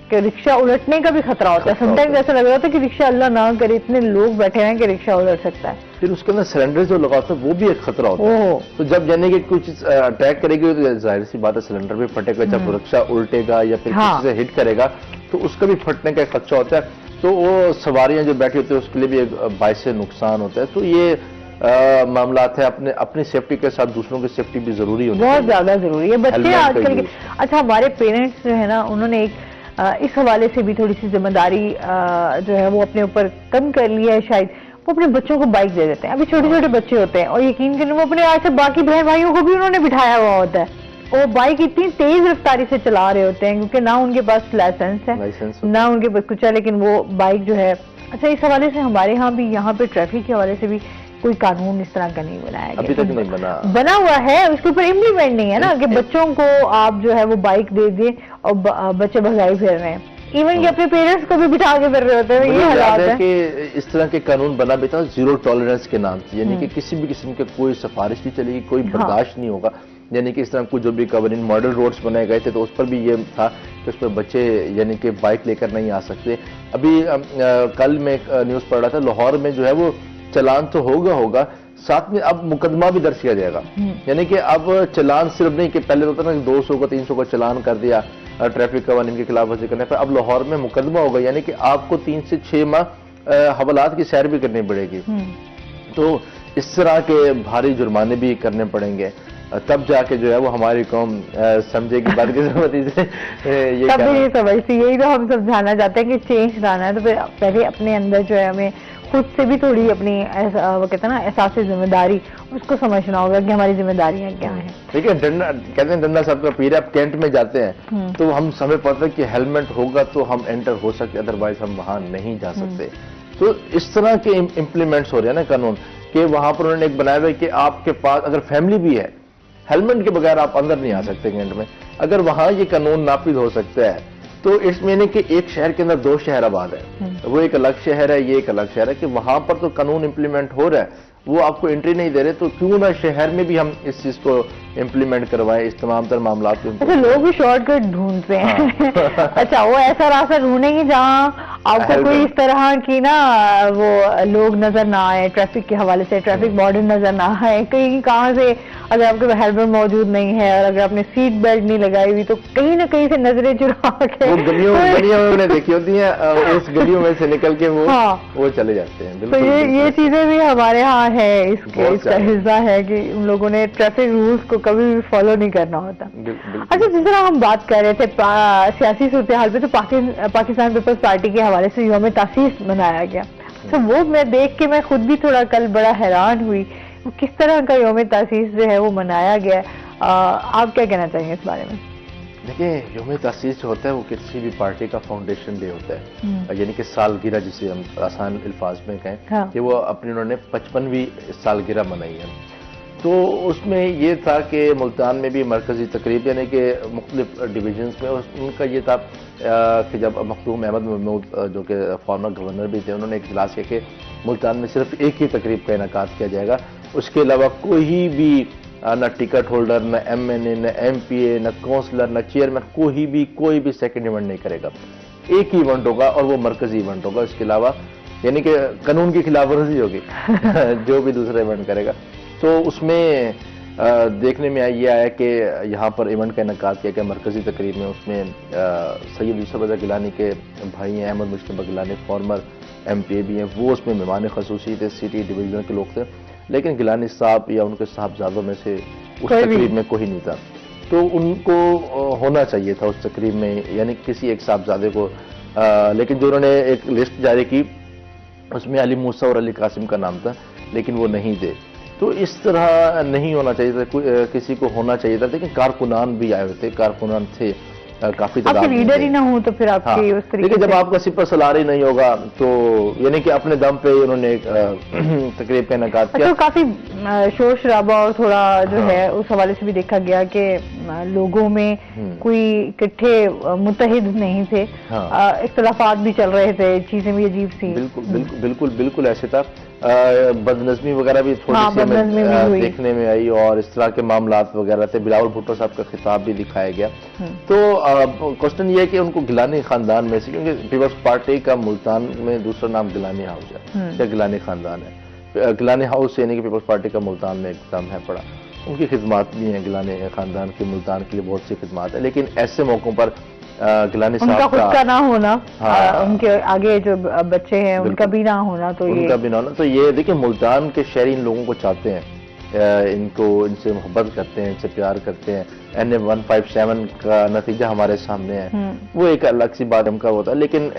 کہ رکشہ الٹنے کا بھی خطرہ ہوتا ہے. سم ٹائمز ایسا لگ رہا ہوتا ہے کہ رکشہ اللہ نہ کرے اتنے لوگ بیٹھے ہیں کہ رکشہ الٹ سکتا ہے. پھر اس کے اندر سلنڈر جو لگا ہوتا ہے وہ بھی ایک خطرہ ہوتا ہے. تو جب یعنی کہ کچھ اٹیک کرے گی تو ظاہر سی بات ہے سلنڈر بھی پھٹے گا، جب رکشہ الٹے گا یا پھر کسی سے ہٹ کرے گا تو اس کا بھی پھٹنے کا ایک خدشہ ہوتا ہے. تو وہ سواریاں جو بیٹھی ہوتی ہیں اس کے لیے بھی ایک باعث نقصان ہوتا ہے. تو یہ معاملات ہے، اپنی سیفٹی کے ساتھ دوسروں کی سیفٹی بھی ضروری ہوتی ہے، بہت زیادہ ضروری ہے. بچے آج کل کے اچھا ہمارے پیرنٹس جو ہے نا، انہوں نے ایک اس حوالے سے بھی تھوڑی سی ذمہ داری جو ہے وہ اپنے اوپر کم کر لیا ہے شاید. وہ اپنے بچوں کو بائک دے دیتے ہیں، ابھی چھوٹے چھوٹے بچے ہوتے ہیں، اور یقین کریں وہ اپنے آج سے باقی بہن بھائیوں کو بھی انہوں نے بٹھایا ہوا ہوتا ہے. وہ بائک اتنی تیز رفتاری سے چلا رہے ہوتے ہیں کیونکہ نہ ان کے پاس لائسنس ہے نہ ان کے پاس کچھ ہے، لیکن وہ بائک جو ہے. اچھا اس حوالے سے ہمارے ہاں بھی یہاں پہ ٹریفک کے حوالے سے بھی کوئی قانون اس طرح کا نہیں بنایا گیا، ابھی تک نہیں بنا ہوا ہے، اس کے اوپر امپلیمنٹ نہیں ہے نا کہ بچوں کو آپ جو ہے وہ بائک دے دیں اور بچے بھگائی پھر رہے ہیں. ایون کہ اپنے پیرنٹس کو بھی بٹھا کے پھر رہے ہوتے ہیں. یہ حالات ہے کہ اس طرح کے قانون بنا بھی تھا زیرو ٹالرنس کے نام سے، یعنی کہ کسی بھی قسم کے کوئی سفارش نہیں چلے گی، کوئی برداشت نہیں ہوگا. یعنی کہ اس طرح کچھ جو بھی گورننگ ماڈل روڈز بنائے گئے تھے تو اس پر بھی یہ تھا کہ اس پر بچے یعنی کہ بائک لے کر نہیں آ سکتے. ابھی کل میں ایک نیوز پڑھ رہا تھا، لاہور میں جو ہے وہ چلان تو ہوگا ساتھ میں اب مقدمہ بھی درج کیا جائے گا. یعنی کہ اب چلان صرف نہیں کہ پہلے ہوتا نا کہ 200 کا 300 کا چلان کر دیا ٹریفک قوانین کے خلاف ورزی کرنے پر، اب لاہور میں مقدمہ ہوگا، یعنی کہ آپ کو 3 سے 6 ماہ حوالات کی سیر بھی کرنی پڑے گی. تو اس طرح کے بھاری جرمانے بھی کرنے پڑیں گے، تب جا کے جو ہے وہ ہماری قوم سمجھے گی بات کی ضرورت سے یہ سمجھتی. یہی تو ہم سمجھانا چاہتے ہیں کہ چینج لانا ہے تو پھر پہلے اپنے اندر جو ہے ہمیں خود سے بھی تھوڑی اپنی وہ کہتے ہیں نا احساس ذمہ داری، اس کو سمجھنا ہوگا کہ ہماری ذمہ داریاں کیا ہیں. دیکھیں کہتے ہیں ڈنڈا صاحب کا پیر ہے، آپ کینٹ میں جاتے ہیں تو ہم ہمیں پتہ ہے کہ ہیلمٹ ہوگا تو ہم انٹر ہو سکتے، ادروائز ہم وہاں نہیں جا سکتے. تو اس طرح کے امپلیمنٹس ہو رہے ہیں نا قانون کہ وہاں پر انہوں نے ایک بنایا ہوا ہے کہ آپ کے پاس اگر فیملی بھی ہے، ہیلمٹ کے بغیر آپ اندر نہیں آ سکتے کینٹ میں. اگر وہاں یہ قانون نافذ ہو سکتا ہے تو اس میں کہ ایک شہر کے اندر 2 شہر آباد ہے، وہ ایک الگ شہر ہے، یہ ایک الگ شہر ہے، کہ وہاں پر تو قانون امپلیمنٹ ہو رہا ہے، وہ آپ کو انٹری نہیں دے رہے، تو کیوں نہ شہر میں بھی ہم اس چیز کو امپلیمنٹ کروائیں، اس تمام تر معاملات کو. لوگ بھی شارٹ کٹ ڈھونڈتے ہیں. اچھا وہ ایسا راستہ ڈھونڈیں گے جہاں آپ کو کوئی اس طرح کی نا وہ لوگ نظر نہ آئے، ٹریفک کے حوالے سے ٹریفک وارڈن نظر نہ آئے، کہیں کہاں سے اگر آپ کے ہیلمٹ موجود نہیں ہے اور اگر آپ نے سیٹ بیلٹ نہیں لگائی ہوئی تو کہیں نہ کہیں سے نظریں چرا کے گلیوں میں دیکھی ہوتی ہیں، اس گلیوں میں سے نکل کے وہ چلے جاتے ہیں. تو یہ چیزیں بھی ہمارے ہاں ہے، اس کا حصہ ہے کہ ان لوگوں نے ٹریفک رولز کو کبھی بھی فالو نہیں کرنا ہوتا. اچھا جس طرح ہم بات کر رہے تھے سیاسی صورتحال پہ، تو پاکستان پیپلز پارٹی کے حوالے سے یوم تاسیس منایا گیا. تو وہ میں دیکھ کے میں خود بھی تھوڑا کل بڑا حیران ہوئی کس طرح کا یوم تاسیس جو ہے وہ منایا گیا. آپ کیا کہنا چاہیں گے اس بارے میں؟ دیکھیں یوم تاسیس جو ہوتا ہے وہ کسی بھی پارٹی کا فاؤنڈیشن ڈے ہوتا ہے، یعنی کہ سالگرہ جسے ہم آسان الفاظ میں کہیں کہ وہ اپنی انہوں نے 55ویں سالگرہ منائی ہے. تو اس میں یہ تھا کہ ملتان میں بھی مرکزی تقریب یعنی کہ مختلف ڈویژنز میں ان کا یہ تھا کہ جب مخدوم احمد محمود جو کہ فارمر گورنر بھی تھے، انہوں نے ایک اجلاس کیا کہ ملتان میں صرف ایک ہی تقریب کا انعقاد کیا جائے گا، اس کے علاوہ کوئی بھی نہ ٹکٹ ہولڈر، نہ MNA، نہ MPA، نہ کونسلر، نہ چیئرمین، کوئی بھی سیکنڈ ایونٹ نہیں کرے گا. ایک ہی ایونٹ ہوگا اور وہ مرکزی ایونٹ ہوگا. اس کے علاوہ یعنی کہ قانون کی خلاف ورزی ہوگی جو بھی دوسرا ایونٹ کرے گا. تو اس میں دیکھنے میں یہ آیا کہ یہاں پر ایونٹ کا انعقاد کیا گیا مرکزی تقریب میں. اس میں سید یوسف رضا گیلانی کے بھائی ہیں احمد مجتبی گیلانی، فارمر MPA بھی ہیں، وہ اس میں مہمان خصوصی تھے، سٹی ڈویژن کے لوگ تھے. لیکن گیلانی صاحب یا ان کے صاحبزادوں میں سے اس تقریب میں کوئی نہیں تھا. تو ان کو ہونا چاہیے تھا اس تقریب میں، یعنی کسی ایک صاحبزادے کو. لیکن جو انہوں نے ایک لسٹ جاری کی اس میں علی موسیٰ اور علی قاسم کا نام تھا، لیکن وہ نہیں تھے. تو اس طرح نہیں ہونا چاہیے تھا. کسی کو ہونا چاہیے تھا. لیکن کارکنان بھی آئے ہوئے تھے، کارکنان تھے کافی تعداد میں. لیڈر ہی نہ ہو تو پھر آپ کی اس طریقے لیکن جب آپ کا سپر سالار ہی نہیں ہوگا تو یعنی کہ اپنے دم پہ انہوں نے ایک تقریب کا انعقاد کیا. تو کافی شور شرابہ اور تھوڑا جو ہے اس حوالے سے بھی دیکھا گیا کہ لوگوں میں کوئی اکٹھے متحد نہیں تھے، اختلافات بھی چل رہے تھے، چیزیں بھی عجیب سی. بالکل ایسے تھا. بدنظمی وغیرہ بھی تھوڑی سی ہمیں دیکھنے میں آئی اور اس طرح کے معاملات وغیرہ تھے. بلاول بھٹو صاحب کا خطاب بھی دکھایا گیا. تو کوشچن یہ ہے کہ ان کو گیلانی خاندان میں سے، کیونکہ پیپلز پارٹی کا ملتان میں دوسرا نام گیلانی ہاؤس ہے یا گیلانی خاندان ہے. گیلانی ہاؤس یعنی کہ پیپلز پارٹی کا ملتان میں ایک نام ہے پڑا. ان کی خدمات بھی ہیں گیلانی خاندان کے ملتان کے لیے بہت سی خدمات ہیں. لیکن ایسے موقعوں پر گیلانی صاحب کا خود کا نہ ہونا، ان کے آگے جو بچے ہیں ان کا بھی نہ ہونا، تو یہ دیکھیں ملتان کے شہری ان لوگوں کو چاہتے ہیں، ان سے محبت کرتے ہیں، ان سے پیار کرتے ہیں. NA 157 کا نتیجہ ہمارے سامنے ہے. وہ ایک الگ سی بات کا ہوتا ہے. لیکن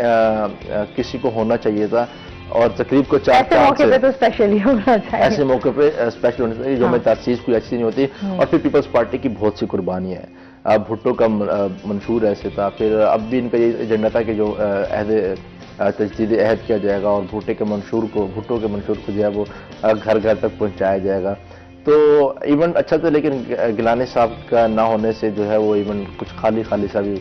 کسی کو ہونا چاہیے تھا اور تقریب کو ایسے موقع پہ تو اسپیشل ہی ہونا چاہیے. ایسے موقع پہ اسپیشل ہونا چاہیے. جو میں تاسیس کوئی ایسی نہیں ہوتی. اور پھر پیپلز پارٹی کی بہت سی قربانیاں ہیں. بھٹو کا منشور ایسے تھا. پھر اب بھی ان کا یہ ایجنڈا تھا کہ جو تجدید عہد کیا جائے گا اور بھٹو کے منشور کو جو ہے وہ گھر گھر تک پہنچایا جائے گا. تو ایونٹ اچھا تھا. لیکن گیلانی صاحب کا نہ ہونے سے جو ہے وہ ایونٹ کچھ خالی سا بھی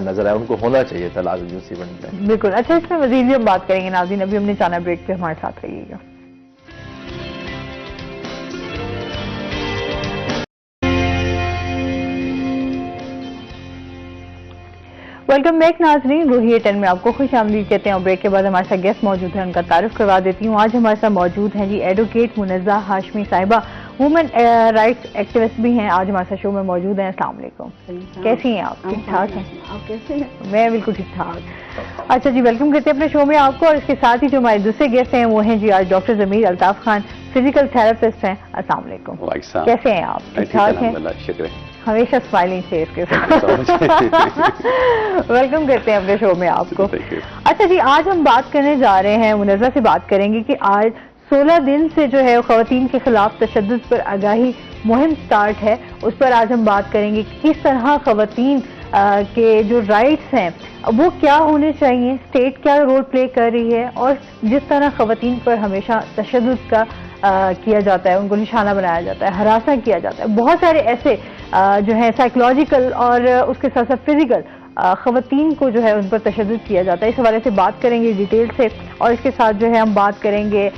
نظر آیا. ان کو ہونا چاہیے تھا لازمی اس ایونٹ میں. بالکل. اچھا، اس میں مزید بھی ہم بات کریں گے. ناظرین ابھی ہم نے جانا بریک پہ، ہمارے ساتھ رہیے گا. ویلکم بیک ناظرین، روحیے 10 میں آپ کو خوش آمدید کہتے ہیں. اور بریک کے بعد ہمارے ساتھ گیسٹ موجود ہیں، ان کا تعارف کروا دیتی ہوں. آج ہمارے ساتھ موجود ہیں ایڈوکیٹ منزہ ہاشمی صاحبہ، وومن رائٹس ایکٹیوسٹ بھی ہیں. آج ہمارے ساتھ شو میں موجود ہیں. السلام علیکم. کیسی ہیں آپ؟ ٹھیک ٹھاک ہیں؟ آپ کیسے ہیں؟ میں بالکل ٹھیک ٹھاک. اچھا جی، ویلکم کرتے ہیں اپنے شو میں آپ کو. اور اس کے ساتھ ہی جو ہمارے دوسرے گیسٹ ہیں وہ ہیں جی آج ڈاکٹر ضمیر الطاف خان، فزیکل تھراپسٹ ہیں. السلام علیکم. کیسے ہیں آپ؟ ٹھیک ٹھاک ہیں؟ ہمیشہ اسمائلنگ فیس کے ساتھ. ویلکم کرتے ہیں اپنے شو میں آپ کو. اچھا جی، آج ہم بات کرنے جا رہے ہیں، منزہ سے بات کریں گے کہ آج 16 دن سے جو ہے خواتین کے خلاف تشدد پر آگاہی مہم سٹارٹ ہے. اس پر آج ہم بات کریں گے کہ کس طرح خواتین کے جو رائٹس ہیں وہ کیا ہونے چاہیے، اسٹیٹ کیا رول پلے کر رہی ہے، اور جس طرح خواتین پر ہمیشہ تشدد کا کیا جاتا ہے، ان کو نشانہ بنایا جاتا ہے، ہراساں کیا جاتا ہے. بہت سارے ایسے جو ہے سائیکولوجیکل اور اس کے ساتھ ساتھ فزیکل خواتین کو جو ہے ان پر تشدد کیا جاتا ہے. اس حوالے سے بات کریں گے ڈیٹیل سے. اور اس کے ساتھ جو ہے ہم بات کریں گے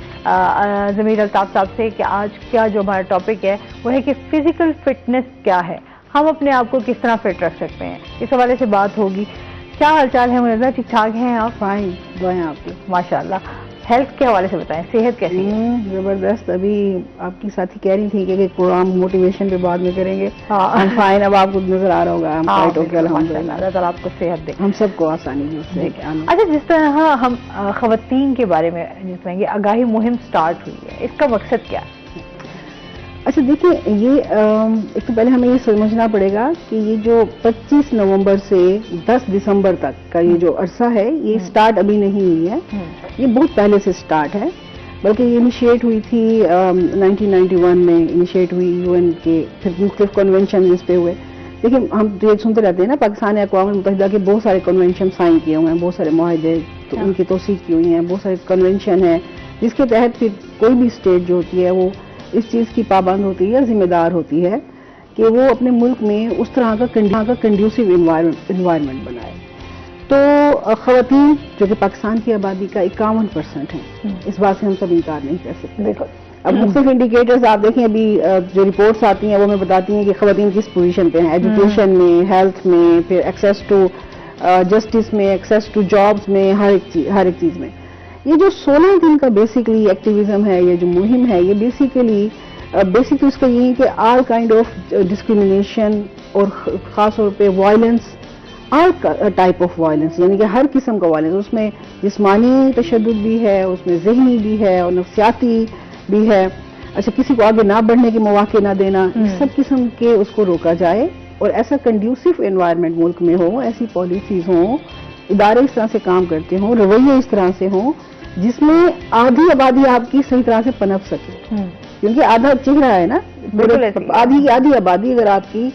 ضمیر الطاف صاحب سے کہ آج کیا جو ہمارا ٹاپک ہے وہ ہے کہ فزیکل فٹنس کیا ہے، ہم اپنے آپ کو کس طرح فٹ رکھ سکتے ہیں. اس حوالے سے بات ہوگی. کیا حال چال ہے منزہ؟ ٹھیک ٹھاک ہیں آپ؟ فائن، دعائیں آپ کی. ماشاء اللہ. ہیلتھ کے حوالے سے بتائیں، صحت کیسی ہے؟ زبردست. ابھی آپ کی ساتھی کہہ رہی تھی کہ پروگرام موٹیویشن پہ بعد میں کریں گے. ہم فائن. اب آپ کو نظر آ رہا ہوگا ہم فائٹ ہو کے الحمدللہ. اللہ تعالیٰ آپ کو صحت دے، ہم سب کو آسانی سے. اچھا، جس طرح ہم خواتین کے بارے میں جس طرح یہ آگاہی مہم سٹارٹ ہوئی ہے، اس کا مقصد کیا ہے؟ اچھا دیکھیں، یہ ایک تو پہلے ہمیں یہ سمجھنا پڑے گا کہ یہ جو 25 نومبر سے 10 دسمبر تک کا یہ جو عرصہ ہے، یہ سٹارٹ ابھی نہیں ہوئی ہے. یہ بہت پہلے سے سٹارٹ ہے. بلکہ یہ انیشیٹ ہوئی تھی 1991 میں انیشیٹ ہوئی UN کے، پھر مختلف کنونشن اس پہ ہوئے. لیکن ہم تو یہ سنتے رہتے ہیں نا، پاکستان نے اقوام متحدہ کے بہت سارے کنونشن سائن کیے ہوئے ہیں، بہت سارے معاہدے تو ان کی توثیق کی ہوئی ہیں، بہت سارے کنونشن ہیں جس کے تحت پھر کوئی بھی اسٹیٹ جو ہوتی ہے وہ اس چیز کی پابند ہوتی ہے، ذمہ دار ہوتی ہے کہ وہ اپنے ملک میں اس طرح کا کنڈیوسو انوائرمنٹ بنائے. تو خواتین جو کہ پاکستان کی آبادی کا 51% ہیں، اس بات سے ہم سب انکار نہیں کر سکتے. اب مختلف انڈیکیٹرز آپ دیکھیں ابھی جو رپورٹس آتی ہیں وہ ہمیں بتاتی ہیں کہ خواتین کس پوزیشن پہ ہیں، ایجوکیشن میں، ہیلتھ میں، پھر ایکسیس ٹو جسٹس میں، ایکسیس ٹو جابس میں، ہر ایک چیز میں. یہ جو 16 دن کا بیسیکلی ایکٹیویزم ہے، یہ جو مہم ہے، یہ بیسیکلی اس کا یہ ہے کہ آل کائنڈ آف ڈسکریمنیشن اور خاص طور پہ violence, all type of violence, یعنی کہ ہر قسم کا وائلنس، اس میں جسمانی تشدد بھی ہے، اس میں ذہنی بھی ہے اور نفسیاتی بھی ہے. اچھا، کسی کو آگے نہ بڑھنے کے مواقع نہ دینا، سب قسم کے اس کو روکا جائے اور ایسا کنڈیوسو انوائرمنٹ ملک میں ہو، ایسی پالیسیز ہوں، ادارے اس طرح سے کام کرتے ہوں، رویے اس طرح سے ہوں جس میں آدھی آبادی آپ کی صحیح طرح سے پنپ سکے. کیونکہ آدھا چہرہ ہے نا، آدھی آبادی اگر آپ کی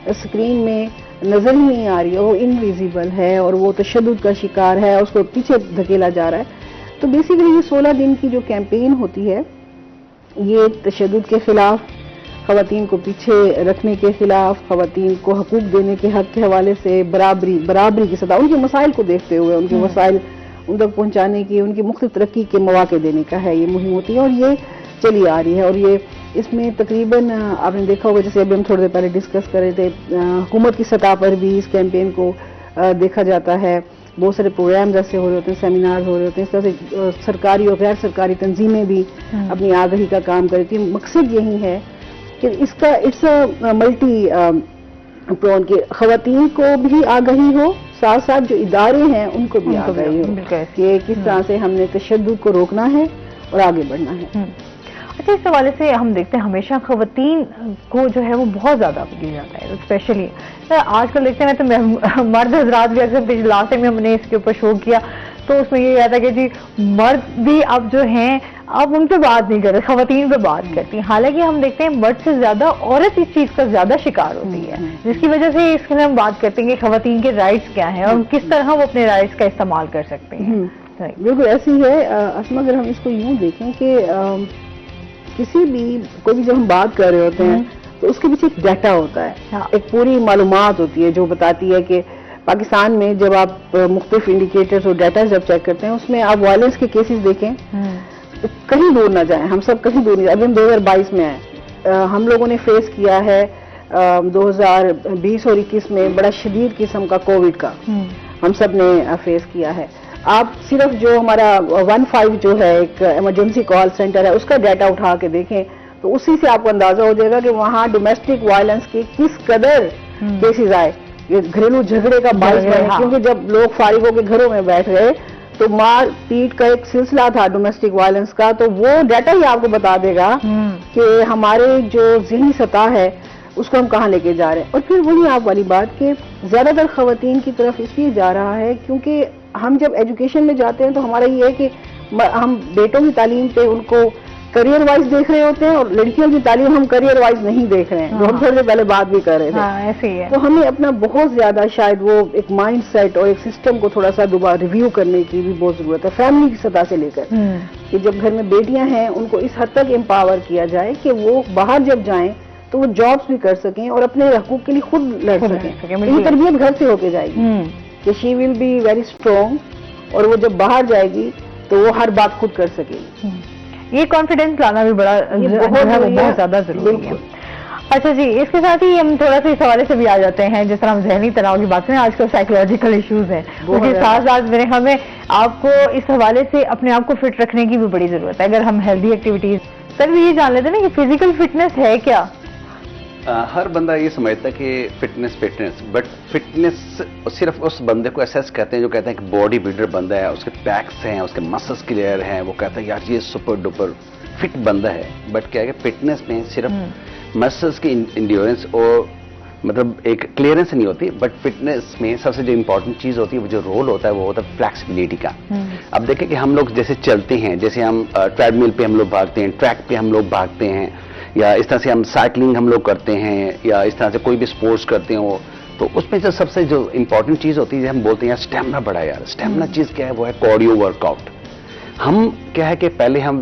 اسکرین میں نظر ہی نہیں آ رہی ہے، وہ انویزیبل ہے اور وہ تشدد کا شکار ہے، اس کو پیچھے دھکیلا جا رہا ہے. تو بیسیکلی یہ 16 دن کی جو کیمپین ہوتی ہے، یہ تشدد کے خلاف، خواتین کو پیچھے رکھنے کے خلاف، خواتین کو حقوق دینے کے حق کے حوالے سے برابری کی سطح، ان کے مسائل کو دیکھتے ہوئے ان کے مسائل ان تک پہنچانے کی، ان کی مختلف ترقی کے مواقع دینے کا ہے یہ مہم ہوتی ہے، اور یہ چلی آ رہی ہے. اور یہ اس میں تقریباً آپ نے دیکھا ہوگا، جیسے ابھی ہم تھوڑی دیر پہلے ڈسکس کر رہے تھے، حکومت کی سطح پر بھی اس کیمپین کو دیکھا جاتا ہے. بہت سارے پروگرامز ایسے ہو رہے ہوتے ہیں، سیمینارز ہو رہے ہوتے ہیں، اس طرح سے سرکاری اور غیر سرکاری تنظیمیں بھی اپنی آگاہی کا کام کرتی ہیں. مقصد یہی ہے کہ اس کا اٹس ملٹی پرون، کہ خواتین کو بھی آگاہی ہو، ساتھ ساتھ جو ادارے ہیں ان کو بھی آگاہی ہو کہ کس طرح سے ہم نے تشدد کو روکنا ہے اور آگے بڑھنا ہے. اچھا، اس حوالے سے ہم دیکھتے ہیں ہمیشہ خواتین کو جو ہے وہ بہت زیادہ دیا جاتا ہے، اسپیشلی آج کل دیکھتے ہیں تو مرد حضرات بھی اکثر لاسٹ ٹائم ہم نے اس کے اوپر شو کیا تو اس میں یہ کہا تھا کہ جی مرد بھی اب جو ہیں اب ان پہ بات نہیں کرتے، خواتین پہ بات کرتی ہیں. حالانکہ ہم دیکھتے ہیں مرد سے زیادہ عورت اس چیز کا زیادہ شکار ہوتی ہے، جس کی وجہ سے اس کے ہم بات کرتے ہیں کہ خواتین کے رائٹس کیا ہیں اور کس طرح وہ اپنے رائٹس کا استعمال کر سکتے ہیں. بالکل ایسی ہے اسما. اگر ہم اس کو یوں دیکھیں کہ کسی بھی کوئی بھی جب ہم بات کر رہے ہوتے ہیں تو اس کے پیچھے ایک ڈیٹا ہوتا ہے، ایک پوری معلومات ہوتی ہے جو بتاتی ہے کہ پاکستان میں جب آپ مختلف انڈیکیٹرز اور ڈیٹا جب چیک کرتے ہیں اس میں آپ وائلنس کے کیسز دیکھیں تو کہیں دور نہ جائیں، ہم سب کہیں دور نہیں جائیں. ابھی ہم 2022 میں آئے، ہم لوگوں نے فیس کیا ہے 2020 اور 21 میں بڑا شدید قسم کا کووڈ کا ہم سب نے فیس کیا ہے. آپ صرف جو ہمارا 15 جو ہے ایک ایمرجنسی کال سینٹر ہے اس کا ڈیٹا اٹھا کے دیکھیں تو اسی سے آپ کو اندازہ ہو جائے گا کہ وہاں ڈومیسٹک وائلنس کے کس قدر کیسز آئے. یہ گھریلو جھگڑے کا باعث بنے، کیونکہ جب لوگ فارغ ہو کے گھروں میں بیٹھ گئے تو مار پیٹ کا ایک سلسلہ تھا ڈومیسٹک وائلنس کا. تو وہ ڈیٹا ہی آپ کو بتا دے گا کہ ہمارے جو ذہنی سطح ہے اس کو ہم کہاں لے کے جا رہے ہیں. اور پھر وہی آپ والی بات کہ زیادہ تر خواتین کی طرف اس لیے جا رہا ہے کیونکہ ہم جب ایجوکیشن میں جاتے ہیں تو ہمارا یہ ہے کہ ہم بیٹوں کی تعلیم پہ ان کو کریئر وائز دیکھ رہے ہوتے ہیں اور لڑکیوں کی تعلیم ہم کریئر وائز نہیں دیکھ رہے ہیں، جو ہم تھوڑے دیر پہلے بات بھی کر رہے تھے. تو ہمیں اپنا بہت زیادہ شاید وہ ایک مائنڈ سیٹ اور ایک سسٹم کو تھوڑا سا دوبارہ ریویو کرنے کی بھی بہت ضرورت ہے، فیملی کی سطح سے لے کر کہ جب گھر میں بیٹیاں ہیں ان کو اس حد تک امپاور کیا جائے کہ وہ باہر جب جائیں تو وہ جابس بھی کر سکیں اور اپنے حقوق کے لیے خود لڑ سکیں. یہ تربیت گھر سے ہو کے جائے گی کہ شی ول بی ویری اسٹرانگ اور وہ جب باہر جائے گی تو وہ ہر بات خود کر سکے گی. یہ کانفیڈینس لانا بھی بہت زیادہ ضروری ہے. اچھا جی، اس کے ساتھ ہی ہم تھوڑا سا اس حوالے سے بھی آ جاتے ہیں، جس طرح ہم ذہنی تناؤ کی بات کریں، آج کل سائیکولوجیکل ایشوز ہیں، اس کے ساتھ ساتھ میرے خیال میں آپ کو اس حوالے سے اپنے آپ کو فٹ رکھنے کی بھی بڑی ضرورت ہے. اگر ہم ہیلدی ایکٹیویٹیز سر بھی یہ جان لیتے ہیں نا کہ فزیکل فٹنس ہے کیا؟ ہر بندہ یہ سمجھتا ہے کہ فٹنس بٹ فٹنس صرف اس بندے کو ایسیس کہتے ہیں جو کہتے ہیں کہ باڈی بلڈر بندہ ہے، اس کے پیکس ہیں، اس کے مسلس کلیئر ہیں، وہ کہتا ہے یار یہ سپر ڈپر فٹ بندہ ہے. بٹ کیا ہے کہ فٹنس میں صرف مسلس کی انڈیورنس اور مطلب ایک کلیئرنس نہیں ہوتی، بٹ فٹنس میں سب سے جو امپورٹنٹ چیز ہوتی ہے، وہ جو رول ہوتا ہے وہ ہوتا ہے فلیکسیبلٹی کا. اب دیکھیں کہ ہم لوگ جیسے چلتے ہیں، جیسے ہم ٹریڈ مل پہ ہم لوگ بھاگتے ہیں، ٹریک پہ ہم لوگ بھاگتے ہیں، یا اس طرح سے ہم سائیکلنگ ہم لوگ کرتے ہیں، یا اس طرح سے کوئی بھی سپورٹس کرتے ہیں، تو اس میں جو سب سے جو امپورٹنٹ چیز ہوتی ہے ہم بولتے ہیں یار اسٹیمنا بڑا ہے. یار اسٹیمنا چیز کیا ہے؟ وہ ہے کارڈیو ورک آؤٹ. ہم کیا ہے کہ پہلے ہم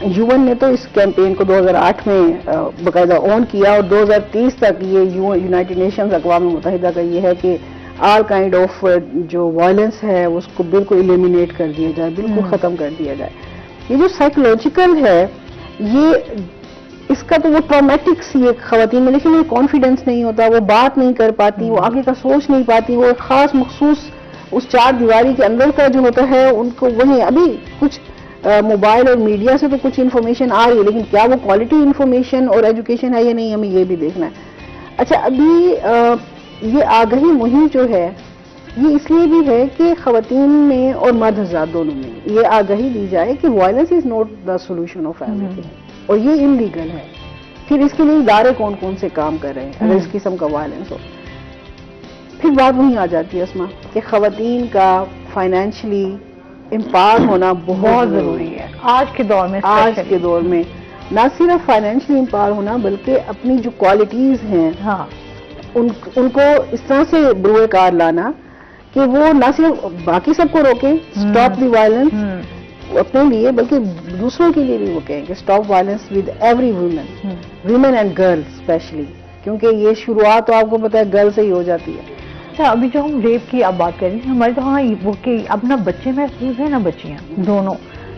UN نے تو اس کیمپین کو 2008 میں باقاعدہ آن کیا اور 2030 تک یہ یونائٹڈ نیشنز اقوام متحدہ کا یہ ہے کہ آل کائنڈ آف جو وائلنس ہے اس کو بالکل ایلیمینیٹ کر دیا جائے، بالکل ختم کر دیا جائے. یہ جو سائیکولوجیکل ہے یہ اس کا تو وہ ٹرامیٹک سی ایک خواتین میں، لیکن یہ کانفیڈنس نہیں ہوتا، وہ بات نہیں کر پاتی، وہ آگے کا سوچ نہیں پاتی، وہ ایک خاص مخصوص اس چار دیواری کے اندر کا جو ہوتا ہے ان کو وہیں ابھی کچھ موبائل اور میڈیا سے تو کچھ انفارمیشن آ رہی ہے، لیکن کیا وہ کوالٹی انفارمیشن اور ایجوکیشن ہے یا نہیں، ہمیں یہ بھی دیکھنا ہے. اچھا ابھی یہ آگہی مہم جو ہے یہ اس لیے بھی ہے کہ خواتین میں اور مرد حضرات دونوں میں یہ آگہی دی جائے کہ violence is not the solution of every thing اور یہ انلیگل ہے. پھر اس کے لیے ادارے کون کون سے کام کر رہے ہیں اگر اس قسم کا وائلنس ہو. پھر بات وہیں آ جاتی ہے اسما کہ خواتین کا فائنینشلی امپاور ہونا بہت ضروری ہے آج کے دور میں. آج کے دور میں نہ صرف فائنینشلی امپاور ہونا بلکہ اپنی جو کوالٹیز ہیں ہاں ان کو اس طرح سے بروئے کار لانا کہ وہ نہ صرف باقی سب کو روکیں اسٹاپ دی وائلنس اپنے لیے بلکہ دوسروں کے لیے بھی وہ کہیں کہ stop violence with every women and girls specially, کیونکہ یہ شروعات تو آپ کو پتا ہے گرل سے ہی ہو جاتی ہے. اچھا ابھی جو ہم ریپ کی اب بات کر رہے ہیں ہمارے تو ہاں وہ کہ اب نہ بچے محفوظ ہیں نہ بچیاں،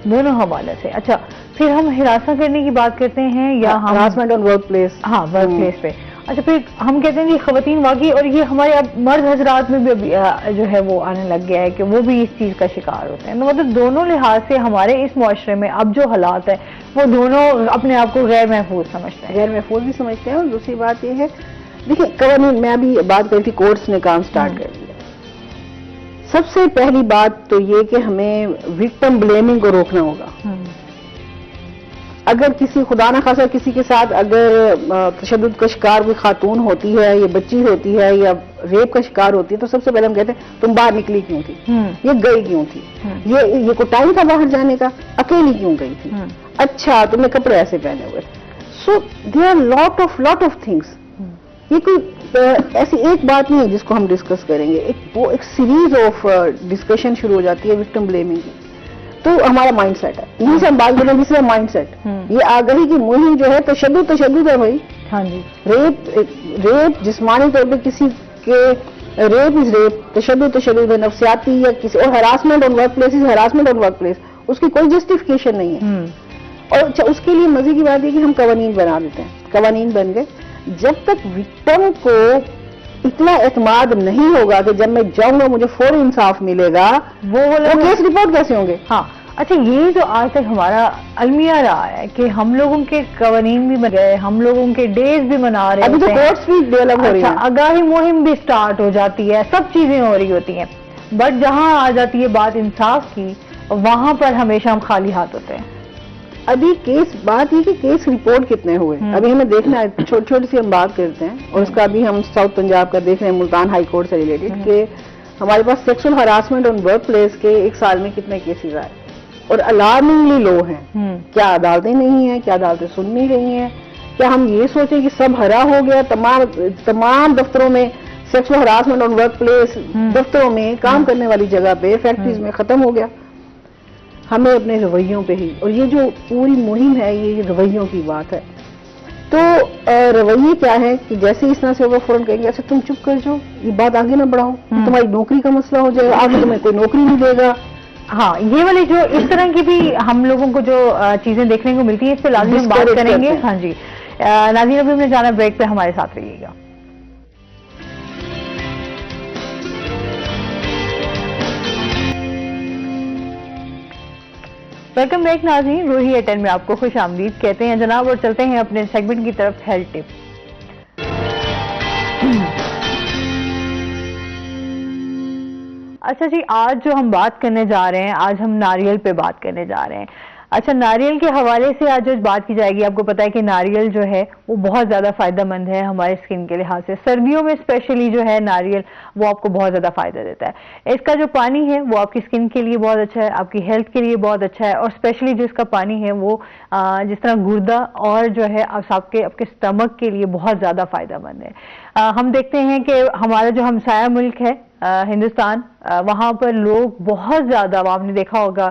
دونوں حوالے سے. اچھا پھر ہم ہراساں کرنے کی بات کرتے ہیں یا ہراسمنٹ آن ورک پلیس، ہاں ورک پلیس پہ. اچھا پھر ہم کہتے ہیں کہ خواتین واقعی اور یہ ہمارے اب مرد حضرات میں بھی جو ہے وہ آنے لگ گیا ہے کہ وہ بھی اس چیز کا شکار ہوتے ہیں. مطلب دونوں لحاظ سے ہمارے اس معاشرے میں اب جو حالات ہیں وہ دونوں اپنے آپ کو غیر محفوظ سمجھتے ہیں. غیر محفوظ بھی سمجھتے ہیں. اور دوسری بات یہ ہے دیکھیں قوانین میں ابھی بات کری تھی کورٹس نے کام سٹارٹ کر دیا. سب سے پہلی بات تو یہ کہ ہمیں وکٹم بلیمنگ کو روکنا ہوگا. اگر کسی خدا نہ خاصا کسی کے ساتھ اگر تشدد کا شکار کوئی خاتون ہوتی ہے یا بچی ہوتی ہے یا ریپ کا شکار ہوتی ہے تو سب سے پہلے ہم کہتے ہیں تم باہر نکلی کیوں تھی، یہ گئی کیوں تھی، یہ کوئی ٹائم تھا باہر جانے کا، اکیلی کیوں گئی تھی، اچھا تم نے کپڑے ایسے پہنے ہوئے. So there are lot of things. یہ کوئی ایسی ایک بات نہیں ہے جس کو ہم ڈسکس کریں گے، ایک سیریز آف ڈسکشن شروع ہو جاتی ہے وکٹم بلیمنگ کی. تو ہمارا مائنڈ سیٹ ہے، یہیں سے ہم بات کریں گے مائنڈ سیٹ. یہ آگہی کی مہم جو ہے تشدد ہے بھائی. ہاں جی ریپ جسمانی طور پہ کسی کے ریپ از ریپ، تشدد ہے نفسیاتی یا کسی اور harassment on work place is harassment on work place, اس کی کوئی جسٹیفیکیشن نہیں ہے. اور اس کے لیے مزے کی بات ہے کہ ہم قوانین بنا دیتے ہیں. قوانین بن گئے جب تک وکٹم کو اتنا اعتماد نہیں ہوگا کہ جب میں جاؤں گا مجھے فوری انصاف ملے گا وہ کیس رپورٹ کیسے ہوں گے. ہاں اچھا یہ جو آج تک ہمارا المیہ رہا ہے کہ ہم لوگوں کے قوانین بھی بن گئے، ہم لوگوں کے ڈیز بھی منا رہے ابھی تو کورٹس بھی ڈیولپ ہو رہی ہیں، آگاہی مہم بھی سٹارٹ ہو جاتی ہے، سب چیزیں ہو رہی ہوتی ہیں، بٹ جہاں آ جاتی ہے بات انصاف کی وہاں پر ہمیشہ ہم خالی ہاتھ ہوتے ہیں. ابھی بات یہ کہ کیس رپورٹ کتنے ہوئے ابھی ہمیں دیکھنا ہے. چھوٹی سی ہم بات کرتے ہیں اور اس کا بھی ہم ساؤتھ پنجاب کا دیکھ رہے ہیں ملتان ہائی کورٹ سے ریلیٹڈ کہ ہمارے پاس sexual harassment on work place کے ایک سال میں کتنے کیسز آئے اور الارمنگلی لو ہیں. کیا عدالتیں نہیں ہیں، کیا عدالتیں سن نہیں رہی ہیں؟ کیا ہم یہ سوچیں کہ سب ہرا ہو گیا، تمام دفتروں میں sexual harassment on work place دفتروں میں کام کرنے والی جگہ پہ فیکٹریز میں ختم ہو گیا؟ ہمیں اپنے رویوں پہ ہی، اور یہ جو پوری مہم ہے یہ رویوں کی بات ہے. تو رویے کیا ہے کہ جیسے اس طرح سے ہوگا فوراً کہیں گے اچھا تم چپ کر جاؤ، یہ بات آگے نہ بڑھاؤ، تمہاری نوکری کا مسئلہ ہو جائے گا، آگے تمہیں کوئی نوکری نہیں دے گا. ہاں یہ والی جو اس طرح کی بھی ہم لوگوں کو جو چیزیں دیکھنے کو ملتی ہیں اس پہ لازمی ہم بات کریں گے. ہاں جی ناظرین ابھی ہم نے جانا بریک پہ، ہمارے ساتھ رہیے گا. ویلکم بیک ناظرین، روہی ایٹن میں آپ کو خوش آمدید کہتے ہیں جناب، اور چلتے ہیں اپنے سیگمنٹ کی طرف ہیلتھ ٹپ. اچھا جی آج جو ہم بات کرنے جا رہے ہیں، آج ہم ناریل پہ بات کرنے جا رہے ہیں. اچھا ناریل کے حوالے سے آج جو بات کی جائے گی، آپ کو پتا ہے کہ ناریل جو ہے وہ بہت زیادہ فائدہ مند ہے ہمارے اسکن کے لحاظ سے. سردیوں میں اسپیشلی جو ہے ناریل وہ آپ کو بہت زیادہ فائدہ دیتا ہے. اس کا جو پانی ہے وہ آپ کی اسکن کے لیے بہت اچھا ہے، آپ کی ہیلتھ کے لیے بہت اچھا ہے، اور اسپیشلی جو اس کا پانی ہے وہ جس طرح گردہ اور جو ہے آپ کے اسٹمک کے لیے بہت زیادہ فائدہ مند ہے. ہم دیکھتے ہیں کہ ہمارا جو ہمسایہ ملک ہے ہندوستان، وہاں پر لوگ بہت زیادہ، آپ نے دیکھا ہوگا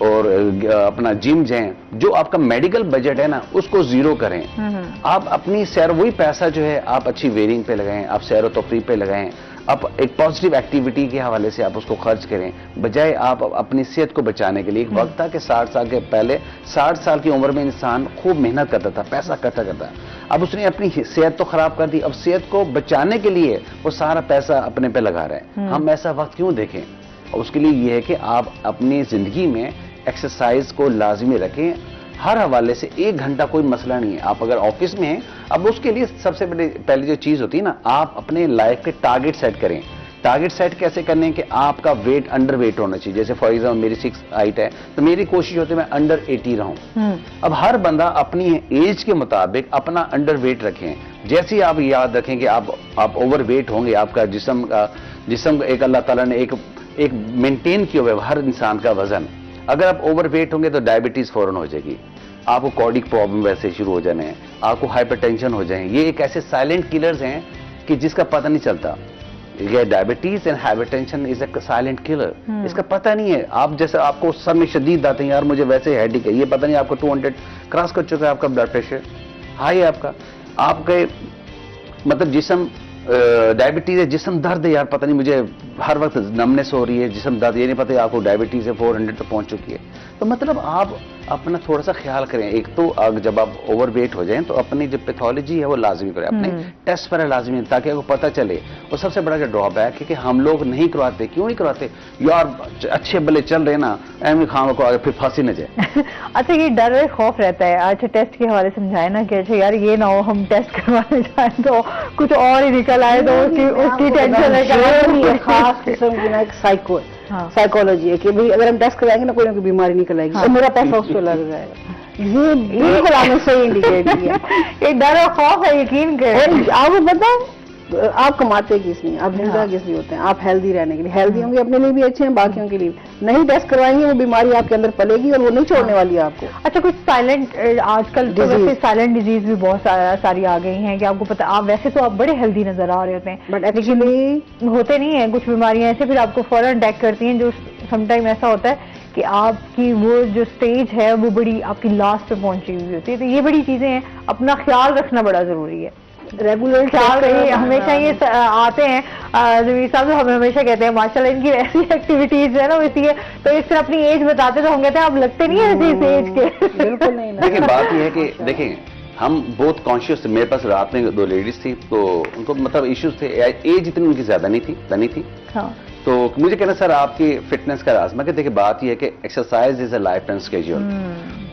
اور اپنا جم جائیں. جو آپ کا میڈیکل بجٹ ہے نا اس کو زیرو کریں. آپ اپنی سیر وہی پیسہ جو ہے آپ اچھی ویئرنگ پہ لگائیں, آپ سیر و تفریح پہ لگائیں, آپ ایک پازیٹیو ایکٹیویٹی کے حوالے سے آپ اس کو خرچ کریں, بجائے آپ اپنی صحت کو بچانے کے لیے. ایک وقت تھا کہ 60 سال کے پہلے 60 سال کی عمر میں انسان خوب محنت کرتا تھا, پیسہ اکٹھا کرتا. اب اس نے اپنی صحت تو خراب کر دی, اب صحت کو بچانے کے لیے وہ سارا پیسہ اپنے پہ لگا رہے ہیں. ہم ایسا وقت کیوں دیکھیں؟ اس کے لیے یہ ہے کہ آپ اپنی زندگی میں ایکسرسائز کو لازمی رکھیں. ہر حوالے سے 1 گھنٹہ کوئی مسئلہ نہیں ہے. آپ اگر آفس میں ہیں, اب اس کے لیے سب سے پہلی جو چیز ہوتی ہے نا, آپ اپنے لائف کے ٹارگٹ سیٹ کریں. ٹارگٹ سیٹ کیسے کرنے ہیں کہ آپ کا ویٹ انڈر ویٹ ہونا چاہیے. جیسے فار ایگزامپل میری 6 ہائٹ ہے تو میری کوشش ہوتی ہے میں انڈر 80 رہوں. اب ہر بندہ اپنی ایج کے مطابق اپنا انڈر ویٹ رکھیں. جیسے ہی آپ یاد رکھیں کہ آپ اوور ویٹ ہوں گے, آپ کا جسم ایک اللہ تعالیٰ نے ایک مینٹین کیا ہوا ہے ہر انسان کا وزن. اگر آپ اوور ویٹ ہوں گے تو ڈائبٹیز فوراً ہو جائے گی, آپ کو کارڈک پرابلم ویسے شروع ہو جانے ہیں, آپ کو ہائپر ٹینشن ہو جائیں. یہ ایک ایسے سائلنٹ کلرز ہیں کہ جس کا پتہ نہیں چلتا. یہ diabetes and hypertension is a silent killer. اس کا پتہ نہیں ہے. آپ جیسے آپ کو سر میں شدید آتے ہیں, یار مجھے ویسے ہیڈیک ہے, یہ پتہ نہیں آپ کو 200 کراس کر چکا ہے, آپ کا بلڈ پریشر ہائی ہے, آپ کے مطلب جسم ڈائبٹیز ہے, جسم درد ہے, یار پتہ نہیں مجھے ہر وقت نمنس ہو رہی ہے, جسم درد, یہ نہیں پتہ آپ کو ڈائبٹیز ہے 400 تک پہنچ چکی ہے. تو مطلب آپ اپنا تھوڑا سا خیال کریں. ایک تو جب آپ اوور ویٹ ہو جائیں تو اپنی جو پیتھولوجی ہے وہ لازمی کریں, اپنے ٹیسٹ پر لازمی, تاکہ آپ کو پتہ چلے. اور سب سے بڑا جو ڈرا بیک ہے کہ ہم لوگ نہیں کرواتے. کیوں نہیں کرواتے؟ یار اچھے بلے چل رہے نا, ایم خان کو آگے پھر پھانسی نہ جائے. اچھا, یہ ڈر اور خوف رہتا ہے. اچھا, ٹیسٹ کے حوالے سمجھائے نا کہ اچھا یار یہ نہ ہو ہم ٹیسٹ کروانے جائیں تو کچھ اور ہی نکل آئے تو اس کی ٹینشن ہے. خاص قسم کی نا ایک سائیکولوجی ہے کہ بھائی اگر ہم ٹیسٹ کرائیں گے نا کوئی نہ کوئی بیماری نکل آئے گی اور میرا پیسہ اس پہ لگ جائے گا. یہ بالکل آپ نے صحیح انڈیکیٹ کیا. یہ ڈر اور خوف ہے, یقین کریں. آپ کو پتا ہے آپ کماتے کس لیے, آپ زندہ کس لیے ہوتے ہیں؟ آپ ہیلدی رہنے کے لیے. ہیلدی ہوں گے اپنے لیے بھی اچھے ہیں, باقیوں کے لیے. نہیں ٹیسٹ کروائیں گے وہ بیماری آپ کے اندر پلے گی اور وہ نہیں چھوڑنے والی ہے آپ کو. اچھا, کچھ سائلنٹ آج کل تو ویسے سائلنٹ ڈیزیز بھی بہت ساری آ گئی ہیں کہ آپ کو پتا, آپ ویسے تو آپ بڑے ہیلدی نظر آ رہے ہوتے ہیں بٹ ایکچولی ہوتے نہیں ہیں. کچھ بیماریاں ایسے پھر آپ کو فوراً اٹیک کرتی ہیں, جو سم ٹائم ایسا ہوتا ہے کہ آپ کی وہ جو سٹیج ہے وہ بڑی آپ کی لاسٹ پہ پہنچی ہوئی ہوتی ہے. تو یہ بڑی چیزیں ہیں, اپنا خیال رکھنا بڑا ضروری ہے. ریگولر خیال رہیے. ہمیشہ یہ آتے ہیں زمین صاحب, ہمیں ہمیشہ کہتے ہیں ماشاءاللہ ان کی ایسی ایکٹیویٹیز ہے نا, اسی ہے تو اس طرح اپنی ایج بتاتے تو ہم کہتے ہیں آپ لگتے نہیں ہیں ایسی ایج کے. بالکل نہیں. دیکھیں بات یہ ہے کہ دیکھیں ہم بہت کانشیس تھے. میرے پاس رات میں 2 لیڈیز تھی تو ان کو مطلب ایشوز تھے, ایج اتنی ان کی زیادہ نہیں تھی. تو مجھے کہنا سر آپ کی فٹنس کا راز, میں کہ دیکھیں بات یہ ہے کہ exercise is a life time schedule.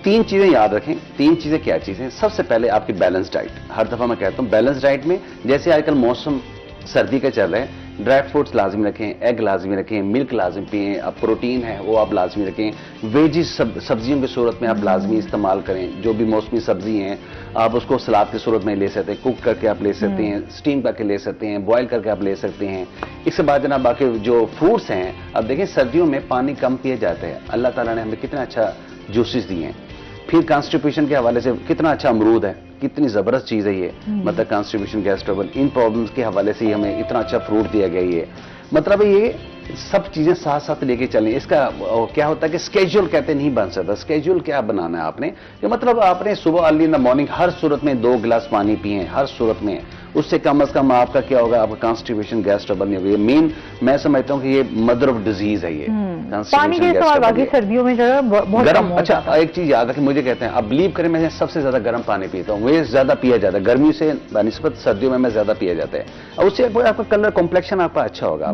3 چیزیں یاد رکھیں. 3 چیزیں کیا چیزیں؟ سب سے پہلے آپ کی بیلنس ڈائٹ. ہر دفعہ میں کہتا ہوں بیلنس ڈائٹ میں جیسے آج کل موسم سردی کا چل رہا ہے, ڈرائی فروٹس لازمی رکھیں, ایگ لازمی رکھیں, ملک لازمی پئیں, اب پروٹین ہے وہ آپ لازمی رکھیں, ویجز سبزیوں کی صورت میں آپ لازمی استعمال کریں. جو بھی موسمی سبزی ہیں آپ اس کو سلاد کی صورت میں لے سکتے ہیں, کوک کر کے آپ لے سکتے ہیں, اسٹیم کر کے لے سکتے ہیں, بوائل کر کے آپ لے سکتے ہیں. اس کے بعد جناب باقی جو فروٹس ہیں, اب دیکھیں سردیوں میں پانی کم پیا جاتا ہے. اللہ تعالیٰ نے ہمیں کتنا اچھا جوسز دیے ہیں. پھر کانسٹیپیشن کے حوالے سے کتنا اچھا امرود ہے, کتنی زبردست چیز ہے یہ. مطلب کانسٹیپیشن, گیس ٹربل, ان پرابلمس کے حوالے سے ہمیں اتنا اچھا فروٹ دیا گیا. یہ مطلب یہ سب چیزیں ساتھ ساتھ لے کے چلیں. اس کا کیا ہوتا ہے کہ اسکیجول کہتے نہیں بن سکتا. اسکیجول کیا بنانا ہے آپ نے کہ مطلب آپ نے صبح ارلی ان دا مارننگ ہر صورت میں 2 گلاس پانی پیئیں, ہر صورت میں. اس سے کم از کم آپ کا کیا ہوگا, آپ کا کانسٹیپیشن, گیس ٹربل نہیں ہوگا. یہ مین میں سمجھتا ہوں کہ یہ مدر آف ڈیزیز ہے. یہ پانی کے استعمال باقی سردیوں میں جو ہے بہت گرم. اچھا ایک چیز یاد رکھیں, مجھے کہتے ہیں اب بلیو کریں میں سب سے زیادہ گرم پانی پیتا ہوں. وہ زیادہ پیا جاتا ہے گرمی سے بنسبت سردیوں میں زیادہ پیا جاتا ہے. اور اس سے آپ کا کلر کمپلیکشن آپ کا اچھا ہوگا,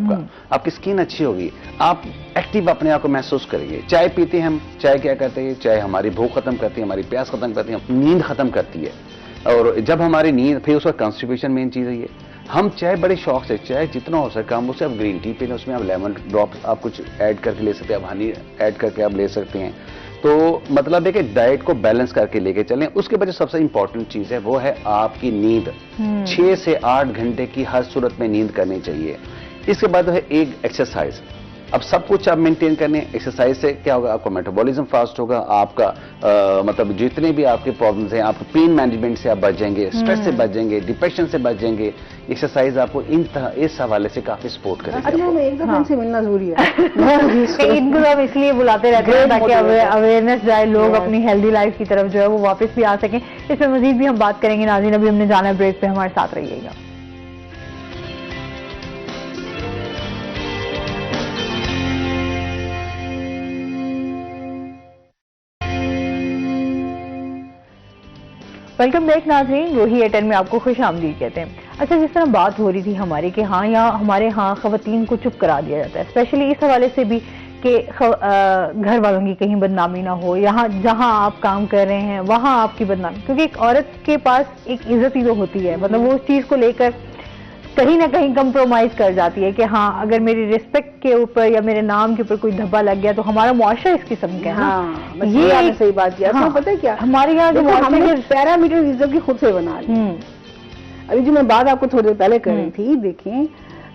آپ کی اسکن اچھی ہوگی, آپ ایکٹیو اپنے آپ کو محسوس کریں گے. چائے پیتے ہیں ہم, چائے کیا کرتے ہیں, چائے ہماری بھوک ختم کرتی ہے, ہماری پیاس ختم کرتی ہے, نیند ختم کرتی ہے. اور جب ہماری نیند, پھر اس کا کانسٹیپیشن مین چیز ہے. یہ ہم چائے بڑے شوق سے, چائے جتنا ہو سکے ہم اسے آپ گرین ٹی پی لیں, اس میں آپ لیمن ڈراپس آپ کچھ ایڈ کر کے لے سکتے ہیں, آپ ہنی ایڈ کر کے آپ لے سکتے ہیں. تو مطلب ہے کہ ڈائٹ کو بیلنس کر کے لے کے چلیں. اس کے بعد جو سب سے امپورٹنٹ چیز ہے وہ ہے آپ کی نیند. 6 سے 8 گھنٹے کی ہر صورت میں نیند کرنی چاہیے. اس کے بعد ہے ایک ایکسرسائز. اب سب کچھ آپ مینٹین کرنے ایکسرسائز سے کیا ہوگا, آپ کا میٹابولزم فاسٹ ہوگا, آپ کا مطلب جتنے بھی آپ کے پرابلمز ہیں, آپ کو پین مینجمنٹ سے آپ بچ جائیں گے, اسٹریس سے بچ جائیں گے, ڈپریشن سے بچ جائیں گے. ایکسرسائز آپ کو اس حوالے سے کافی سپورٹ کرے گی. اچھا, ہمیں ایک دفعہ ان سے ملنا ضروری ہے. ان کو ہم اس لیے بلاتے رہتے ہیں تاکہ اویئرنیس جائے, لوگ اپنی ہیلدی لائف کی طرف جو ہے وہ واپس بھی آ سکیں. اس میں مزید بھی ہم بات کریں گے. ناظرین, ابھی ہم نے جانا ہے بریک پہ, ہمارے ساتھ رہیے گا. ویلکم بیک ناظرین, روہی ایئرٹیل میں آپ کو خوش آمدید کہتے ہیں. اچھا, جس طرح بات ہو رہی تھی ہماری کہ ہاں یا ہمارے ہاں خواتین کو چپ کرا دیا جاتا ہے, اسپیشلی اس حوالے سے بھی کہ گھر والوں کی کہیں بدنامی نہ ہو, یہاں جہاں آپ کام کر رہے ہیں وہاں آپ کی بدنامی, کیونکہ ایک عورت کے پاس ایک عزت ہی تو ہوتی ہے, مطلب وہ اس چیز کو لے کر کہیں نہ کہیں کمپرومائز کر جاتی ہے کہ ہاں اگر میری ریسپیکٹ کے اوپر یا میرے نام کے اوپر کوئی دھبا لگ گیا تو ہمارا معاشرہ اس قسم کا ہے. ہاں, یہ آپ نے صحیح بات کیا. پتہ ہے کیا, ہمارے یہاں ہم نے پیرامیٹر عزت کی خود سے بنا لی. ابھی جو میں بات آپ کو تھوڑی دیر پہلے کر رہی تھی, دیکھیں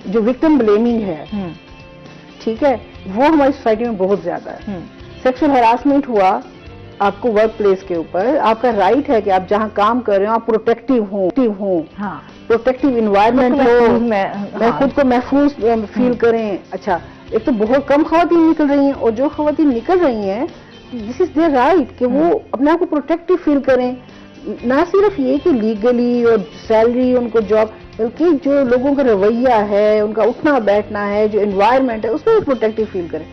جو وکٹم بلیمنگ ہے, ٹھیک ہے, وہ ہماری سوسائٹی میں بہت زیادہ ہے. سیکشل ہراسمنٹ ہوا آپ کو ورک پلیس کے اوپر, آپ کا رائٹ ہے کہ آپ جہاں کام کر رہے ہو آپ پروٹیکٹیو ہوں, پروٹیکٹیو انوائرمنٹ ہو, میں خود کو محفوظ فیل کریں. اچھا, ایک تو بہت کم خواتین نکل رہی ہیں, اور جو خواتین نکل رہی ہیں دس از دیئر رائٹ کہ وہ اپنے آپ کو پروٹیکٹیو فیل کریں. نہ صرف یہ کہ لیگلی اور سیلری ان کو جاب, بلکہ جو لوگوں کا رویہ ہے, ان کا اٹھنا بیٹھنا ہے, جو انوائرمنٹ ہے, اس میں پروٹیکٹیو فیل کریں.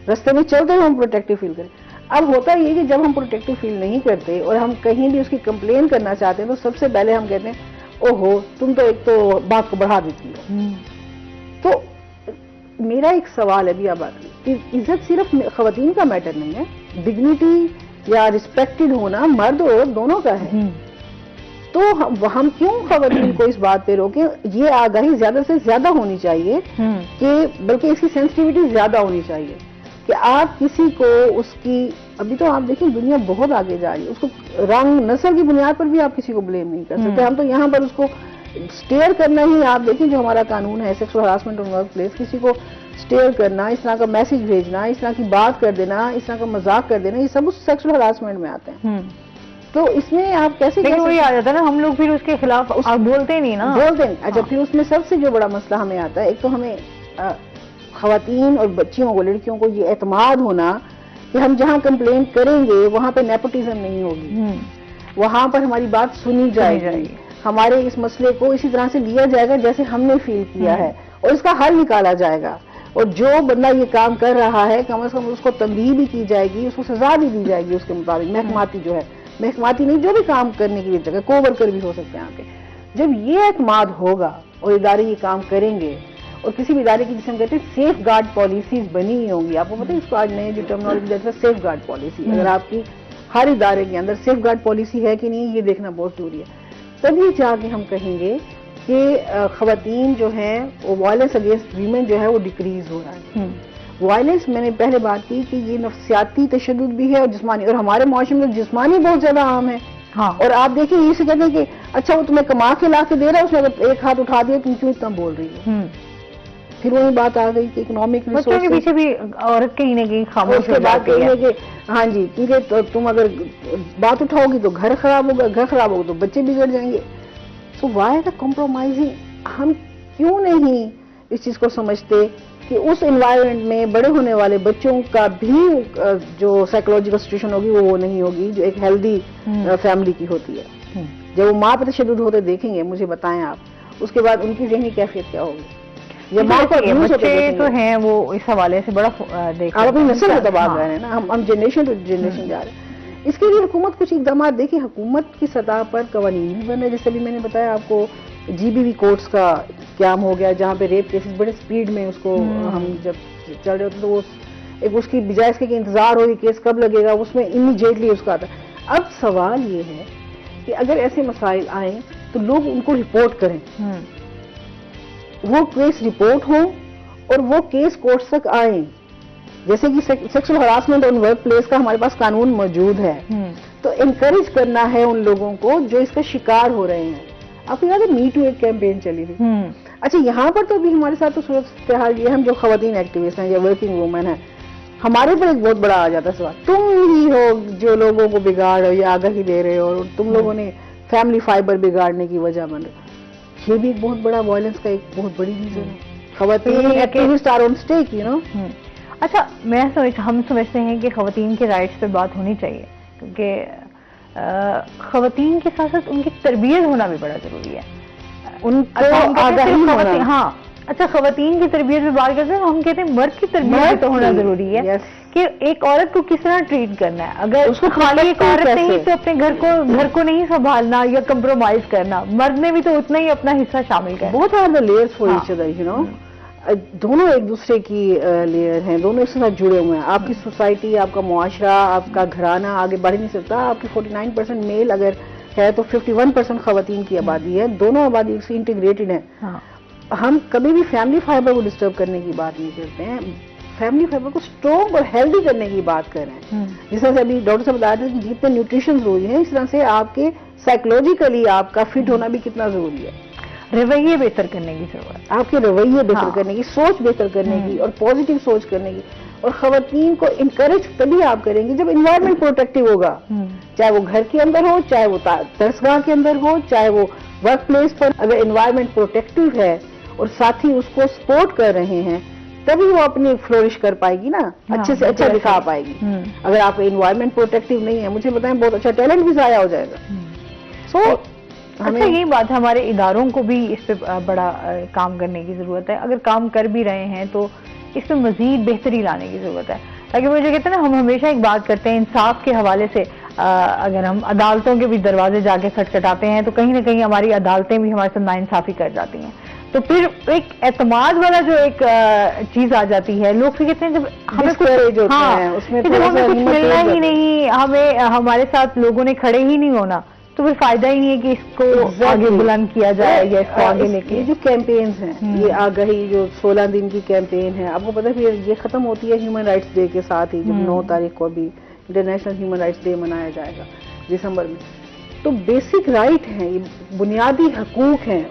رستے میں چلتے ہوئے ہم پروٹیکٹیو فیل کریں. اب ہوتا یہ کہ جب ہم پروٹیکٹیو فیل نہیں کرتے اور ہم کہیں بھی اس کی کمپلین کرنا چاہتے ہیں تو سب سے پہلے ہم کہتے ہیں اوہو تم تو ایک تو بات کو بڑھا دیتی ہو. تو میرا ایک سوال ہے بھی, اب عزت صرف خواتین کا میٹر نہیں ہے, ڈگنیٹی یا ریسپیکٹڈ ہونا مرد اور عورت دونوں کا ہے. تو ہم کیوں خواتین کو اس بات پہ روکیں؟ یہ آگاہی زیادہ سے زیادہ ہونی چاہیے, کہ بلکہ اس کی سینسٹیوٹی زیادہ ہونی چاہیے کہ آپ کسی کو اس کی, ابھی تو آپ دیکھیں دنیا بہت آگے جا رہی ہے, اس کو رنگ نسل کی بنیاد پر بھی آپ کسی کو بلیم نہیں کر سکتے. ہم تو یہاں پر اس کو سٹیئر کرنا ہی, آپ دیکھیں جو ہمارا قانون ہے sexual harassment on work place, کسی کو سٹیئر کرنا, اس طرح کا میسج بھیجنا, اس طرح کی بات کر دینا, اس طرح کا مذاق کر دینا, یہ سب اس سیکسول ہراسمنٹ میں آتے ہیں. تو اس میں آپ کیسے, لیکن وہی آ جاتا ہے نا, ہم لوگ پھر اس کے خلاف بولتے نہیں نا, بولتے نہیں. اچھا, پھر اس میں سب سے جو بڑا مسئلہ ہمیں آتا ہے, ایک تو ہمیں خواتین اور بچیوں کو, لڑکیوں کو یہ اعتماد ہونا کہ ہم جہاں کمپلین کریں گے وہاں پہ نیپوٹزم نہیں ہوگی, وہاں پر ہماری بات سنی جائے گی, ہمارے اس مسئلے کو اسی طرح سے لیا جائے گا جیسے ہم نے فیل کیا ہے, اور اس کا حل نکالا جائے گا, اور جو بندہ یہ کام کر رہا ہے کم از کم اس کو تنبیہ بھی کی جائے گی, اس کو سزا بھی دی جائے گی اس کے مطابق. محکماتی جو ہے, محکماتی نہیں, جو بھی کام کرنے کی جگہ کو ورکر بھی ہو سکتے ہیں آپ کے. جب یہ اعتماد ہوگا اور ادارے یہ کام کریں گے, اور کسی بھی ادارے کی جسے ہم کہتے ہیں سیف گارڈ پالیسیز بنی ہوئی ہوں گی, آپ کو پتہ ہے اس کو آج نئے جو ٹرمنالوجی ہے سیف گارڈ پالیسی, اگر آپ کی ہر ادارے کے اندر سیف گارڈ پالیسی ہے کہ نہیں یہ دیکھنا بہت ضروری ہے. تبھی جا کے ہم کہیں گے کہ خواتین جو ہیں وہ وائلنس اگینسٹ ویمن جو ہے وہ ڈیکریز ہو رہا ہے. وائلنس میں نے پہلے بات کی کہ یہ نفسیاتی تشدد بھی ہے اور جسمانی, اور ہمارے معاشرے میں جسمانی بہت زیادہ عام ہے. اور آپ دیکھیں یہ سے کہتے ہیں کہ اچھا وہ تمہیں کما کے لا کے دے رہا ہے, اس نے اگر ایک ہاتھ اٹھا دیا تم کیوں اتنا بول رہی ہو. پھر وہی بات آ گئی کہ اکنامک بچوں کے پیچھے بھی عورت کہیں نہ کہیں خاموش ہو جاتی ہے کہ ہاں جی, کیونکہ تم اگر بات اٹھاؤ گی تو گھر خراب ہوگا, گھر خراب ہوگا تو بچے بگڑ جائیں گے. So why the compromising. ہم کیوں نہیں اس چیز کو سمجھتے کہ اس انوائرمنٹ میں بڑے ہونے والے بچوں کا بھی جو سائیکولوجیکل سچویشن ہوگی وہ نہیں ہوگی جو ایک ہیلدی فیملی کی ہوتی ہے. جب وہ ماں پہ تشدد ہوتے دیکھیں گے, مجھے بتائیں آپ اس کے بعد ان کی ذہنی کیفیت کیا ہوگی. بچے تو ہیں وہ اس حوالے سے بڑا آپ اپنی نسل کو تباہ کر رہے ہیں نا, ہم جنریشن ٹو جنریشن جا رہے ہیں. اس کے لیے حکومت کچھ اقدامات, دیکھیں حکومت کی سطح پر قوانین بھی بن رہے, جیسے بھی میں نے بتایا آپ کو GBV کورٹس کا قیام ہو گیا, جہاں پہ ریپ کیسز بڑے سپیڈ میں اس کو ہم جب چل رہے ہوتے تو وہ ایک اس کی بجائے اس کے انتظار ہو کیس کب لگے گا, اس میں امیڈیٹلی اس کا آتا. اب سوال یہ ہے کہ اگر ایسے مسائل آئیں تو لوگ ان کو رپورٹ کریں, وہ کیس رپورٹ ہوں اور وہ کیس کورٹس تک آئیں. جیسے کہ sexual harassment on work place کا ہمارے پاس قانون موجود ہے, تو انکریج کرنا ہے ان لوگوں کو جو اس کا شکار ہو رہے ہیں. آپ کو یاد ہے می ٹو ایک کیمپین چلی تھی, اچھا یہاں پر تو بھی ہمارے ساتھ تو صورتحال یہ ہم جو خواتین ایکٹیوسٹ ہیں یا ورکنگ وومن ہیں ہمارے پر ایک بہت بڑا آ جاتا ہے سوال تم ہی ہو جو لوگوں کو بگاڑ رہے ہو یا آگاہی دے رہے ہو اور تم لوگوں نے فیملی فائبر بگاڑنے کی وجہ بن رہے. یہ بھی ایک بہت بڑا وائلنس کا ایک بہت بڑی ریزن ہے. خواتین activist are on stake you know. اچھا ہم سمجھتے ہیں کہ خواتین کے رائٹس پہ بات ہونی چاہیے کیونکہ خواتین کے ساتھ ساتھ ان کی تربیت ہونا بھی بڑا ضروری ہے. ان کو ہاں اچھا خواتین کی تربیت پہ بات کرتے ہیں ہم کہتے ہیں مرد کی تربیت تو ہونا ضروری ہے کہ ایک عورت کو کس طرح ٹریٹ کرنا ہے. اگر اس کو خالی ایک عورت نہیں تو اپنے گھر کو نہیں سنبھالنا یا کمپرومائز کرنا, مرد نے بھی تو اتنا ہی اپنا حصہ شامل کرنا. بہت are the layers for each other you know. دونوں ایک دوسرے کی لیئر ہیں, دونوں اس کے ساتھ جڑے ہوئے ہیں. آپ کی سوسائٹی, آپ کا معاشرہ, آپ کا گھرانہ آگے بڑھ نہیں سکتا. آپ کی 49% میل اگر ہے تو 51% خواتین کی آبادی ہے. دونوں آبادی سے انٹیگریٹڈ ہیں. ہم کبھی بھی فیملی فائبر کو ڈسٹرب کرنے کی بات نہیں کرتے ہیں, فیملی فائبر کو اسٹرانگ اور ہیلدی کرنے کی بات کر رہے ہیں. جس طرح سے ابھی ڈاکٹر صاحب بتا رہے تھے کہ جتنے نیوٹریشن ضروری ہیں اس طرح سے آپ کے سائیکولوجیکلی آپ کا فٹ ہونا بھی کتنا ضروری ہے. رویے بہتر کرنے کی ضرورت ہے, آپ کے رویے بہتر کرنے کی, سوچ بہتر کرنے کی اور پازیٹیو سوچ کرنے کی. اور خواتین کو انکریج تبھی آپ کریں گے جب انوائرمنٹ پروٹیکٹیو ہوگا, چاہے وہ گھر کے اندر ہو, چاہے وہ درسگاہ کے اندر ہو, چاہے وہ ورک پلیس پر. اگر انوائرمنٹ پروٹیکٹیو ہے اور ساتھی اس کو سپورٹ کر رہے ہیں تبھی وہ اپنی فلورش کر پائے گی نا, اچھے سے اچھا دکھا پائے گی. اگر آپ انوائرمنٹ پروٹیکٹیو نہیں ہے مجھے بتائیں بہت اچھا ٹیلنٹ بھی ضائع ہو جائے گا. سو اچھا یہ بات ہمارے اداروں کو بھی اس پہ بڑا کام کرنے کی ضرورت ہے. اگر کام کر بھی رہے ہیں تو اس میں مزید بہتری لانے کی ضرورت ہے. تاکہ مجھے کہتے ہیں نا ہم ہمیشہ ایک بات کرتے ہیں انصاف کے حوالے سے, اگر ہم عدالتوں کے بھی دروازے جا کے کھٹکھٹاتے ہیں تو کہیں نہ کہیں ہماری عدالتیں بھی ہمارے ساتھ ناانصافی کر جاتی ہیں. تو پھر ایک اعتماد والا جو ایک چیز آ جاتی ہے, لوگ پھر کہتے ہیں جب ہمیں کچھ ملنا ہی نہیں, ہمارے ساتھ لوگوں نے کھڑے ہی نہیں ہونا تو پھر فائدہ ہی نہیں ہے کہ اس کو آگے بلند کیا جائے یا اس کو آگے لے کے. یہ جو کیمپینز ہیں یہ آگاہی جو 16 دن کی کیمپین ہے, آپ کو پتا ہے یہ ختم ہوتی ہے ہیومن رائٹس ڈے کے ساتھ ہی, جب 9 تاریخ کو ابھی انٹرنیشنل ہیومن رائٹس ڈے منایا جائے گا دسمبر میں. تو بیسک رائٹ ہیں, یہ بنیادی حقوق ہیں.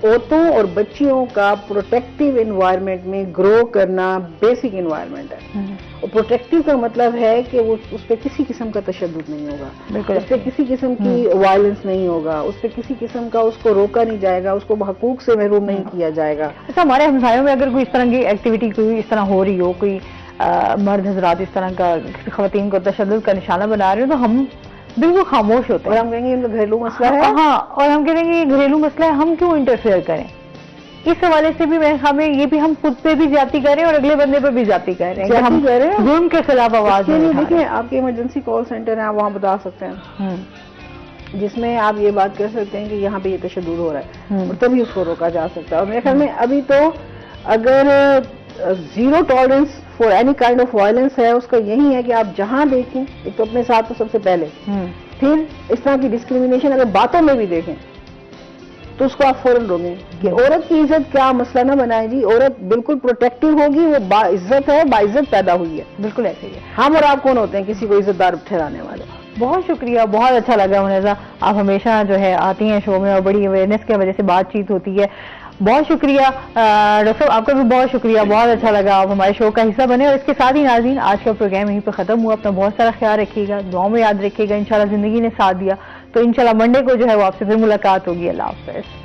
عورتوں اور بچیوں کا پروٹیکٹیو انوائرمنٹ میں گرو کرنا بیسک انوائرمنٹ ہے. اور پروٹیکٹیو کا مطلب ہے کہ وہ اس پہ کسی قسم کا تشدد نہیں ہوگا, اس پہ کسی قسم کی وائلنس نہیں ہوگا, اس پہ کسی قسم کا اس کو روکا نہیں جائے گا, اس کو حقوق سے محروم نہیں کیا جائے گا. اچھا ہمارے ہمسایوں میں اگر کوئی اس طرح کی ایکٹیویٹی کوئی اس طرح ہو رہی ہو, کوئی مرد حضرات اس طرح کا خواتین کو تشدد کا نشانہ بنا رہے ہو تو ہم بالکل خاموش ہوتے ہیں اور ہم کہیں گے یہ گھریلو مسئلہ ہے. ہاں, اور ہم کہیں گے یہ گھریلو مسئلہ ہے, ہم کیوں انٹرفیئر کریں. اس حوالے سے بھی ہمیں یہ بھی ہم خود پہ بھی زیادتی کر رہے ہیں اور اگلے بندے پہ بھی زیادتی کر رہے ہیں, ہم ظلم کے خلاف آواز نہیں. دیکھیں آپ کے ایمرجنسی کال سینٹر ہیں, آپ وہاں بتا سکتے ہیں جس میں آپ یہ بات کر سکتے ہیں کہ یہاں پہ یہ تشدد ہو رہا ہے اور تبھی اس کو روکا جا سکتا ہے. اور میرے خیال میں ابھی تو اگر zero tolerance for any kind of violence ہے اس کا یہی ہے کہ آپ جہاں دیکھیں, ایک تو اپنے ساتھ تو سب سے پہلے, پھر اس طرح کی ڈسکریمنیشن اگر باتوں میں بھی دیکھیں تو اس کو آپ فوراً روکیں کہ عورت کی عزت کیا مسئلہ نہ بنائے جی. عورت بالکل پروٹیکٹیو ہوگی, وہ باعزت ہے, باعزت پیدا ہوئی ہے. بالکل ایسے ہی ہے. ہم اور آپ کون ہوتے ہیں کسی کو عزت دار ٹھہرانے والے. بہت شکریہ, بہت اچھا لگا منیزہ, آپ ہمیشہ جو ہے آتی ہیں شو میں اور بڑی اویئرنیس کی وجہ سے بات چیت ہوتی ہے. بہت شکریہ ڈاکٹر صاحب, آپ کا بھی بہت شکریہ, بہت اچھا لگا آپ ہمارے شو کا حصہ بنے. اور اس کے ساتھ ہی ناظرین آج کا پروگرام یہیں پہ ختم ہوا. اپنا بہت سارا خیال رکھیے گا, دعاؤں میں یاد رکھیے گا. انشاءاللہ زندگی نے ساتھ دیا تو انشاءاللہ منڈے کو جو ہے وہ آپ سے پھر ملاقات ہوگی. اللہ حافظ.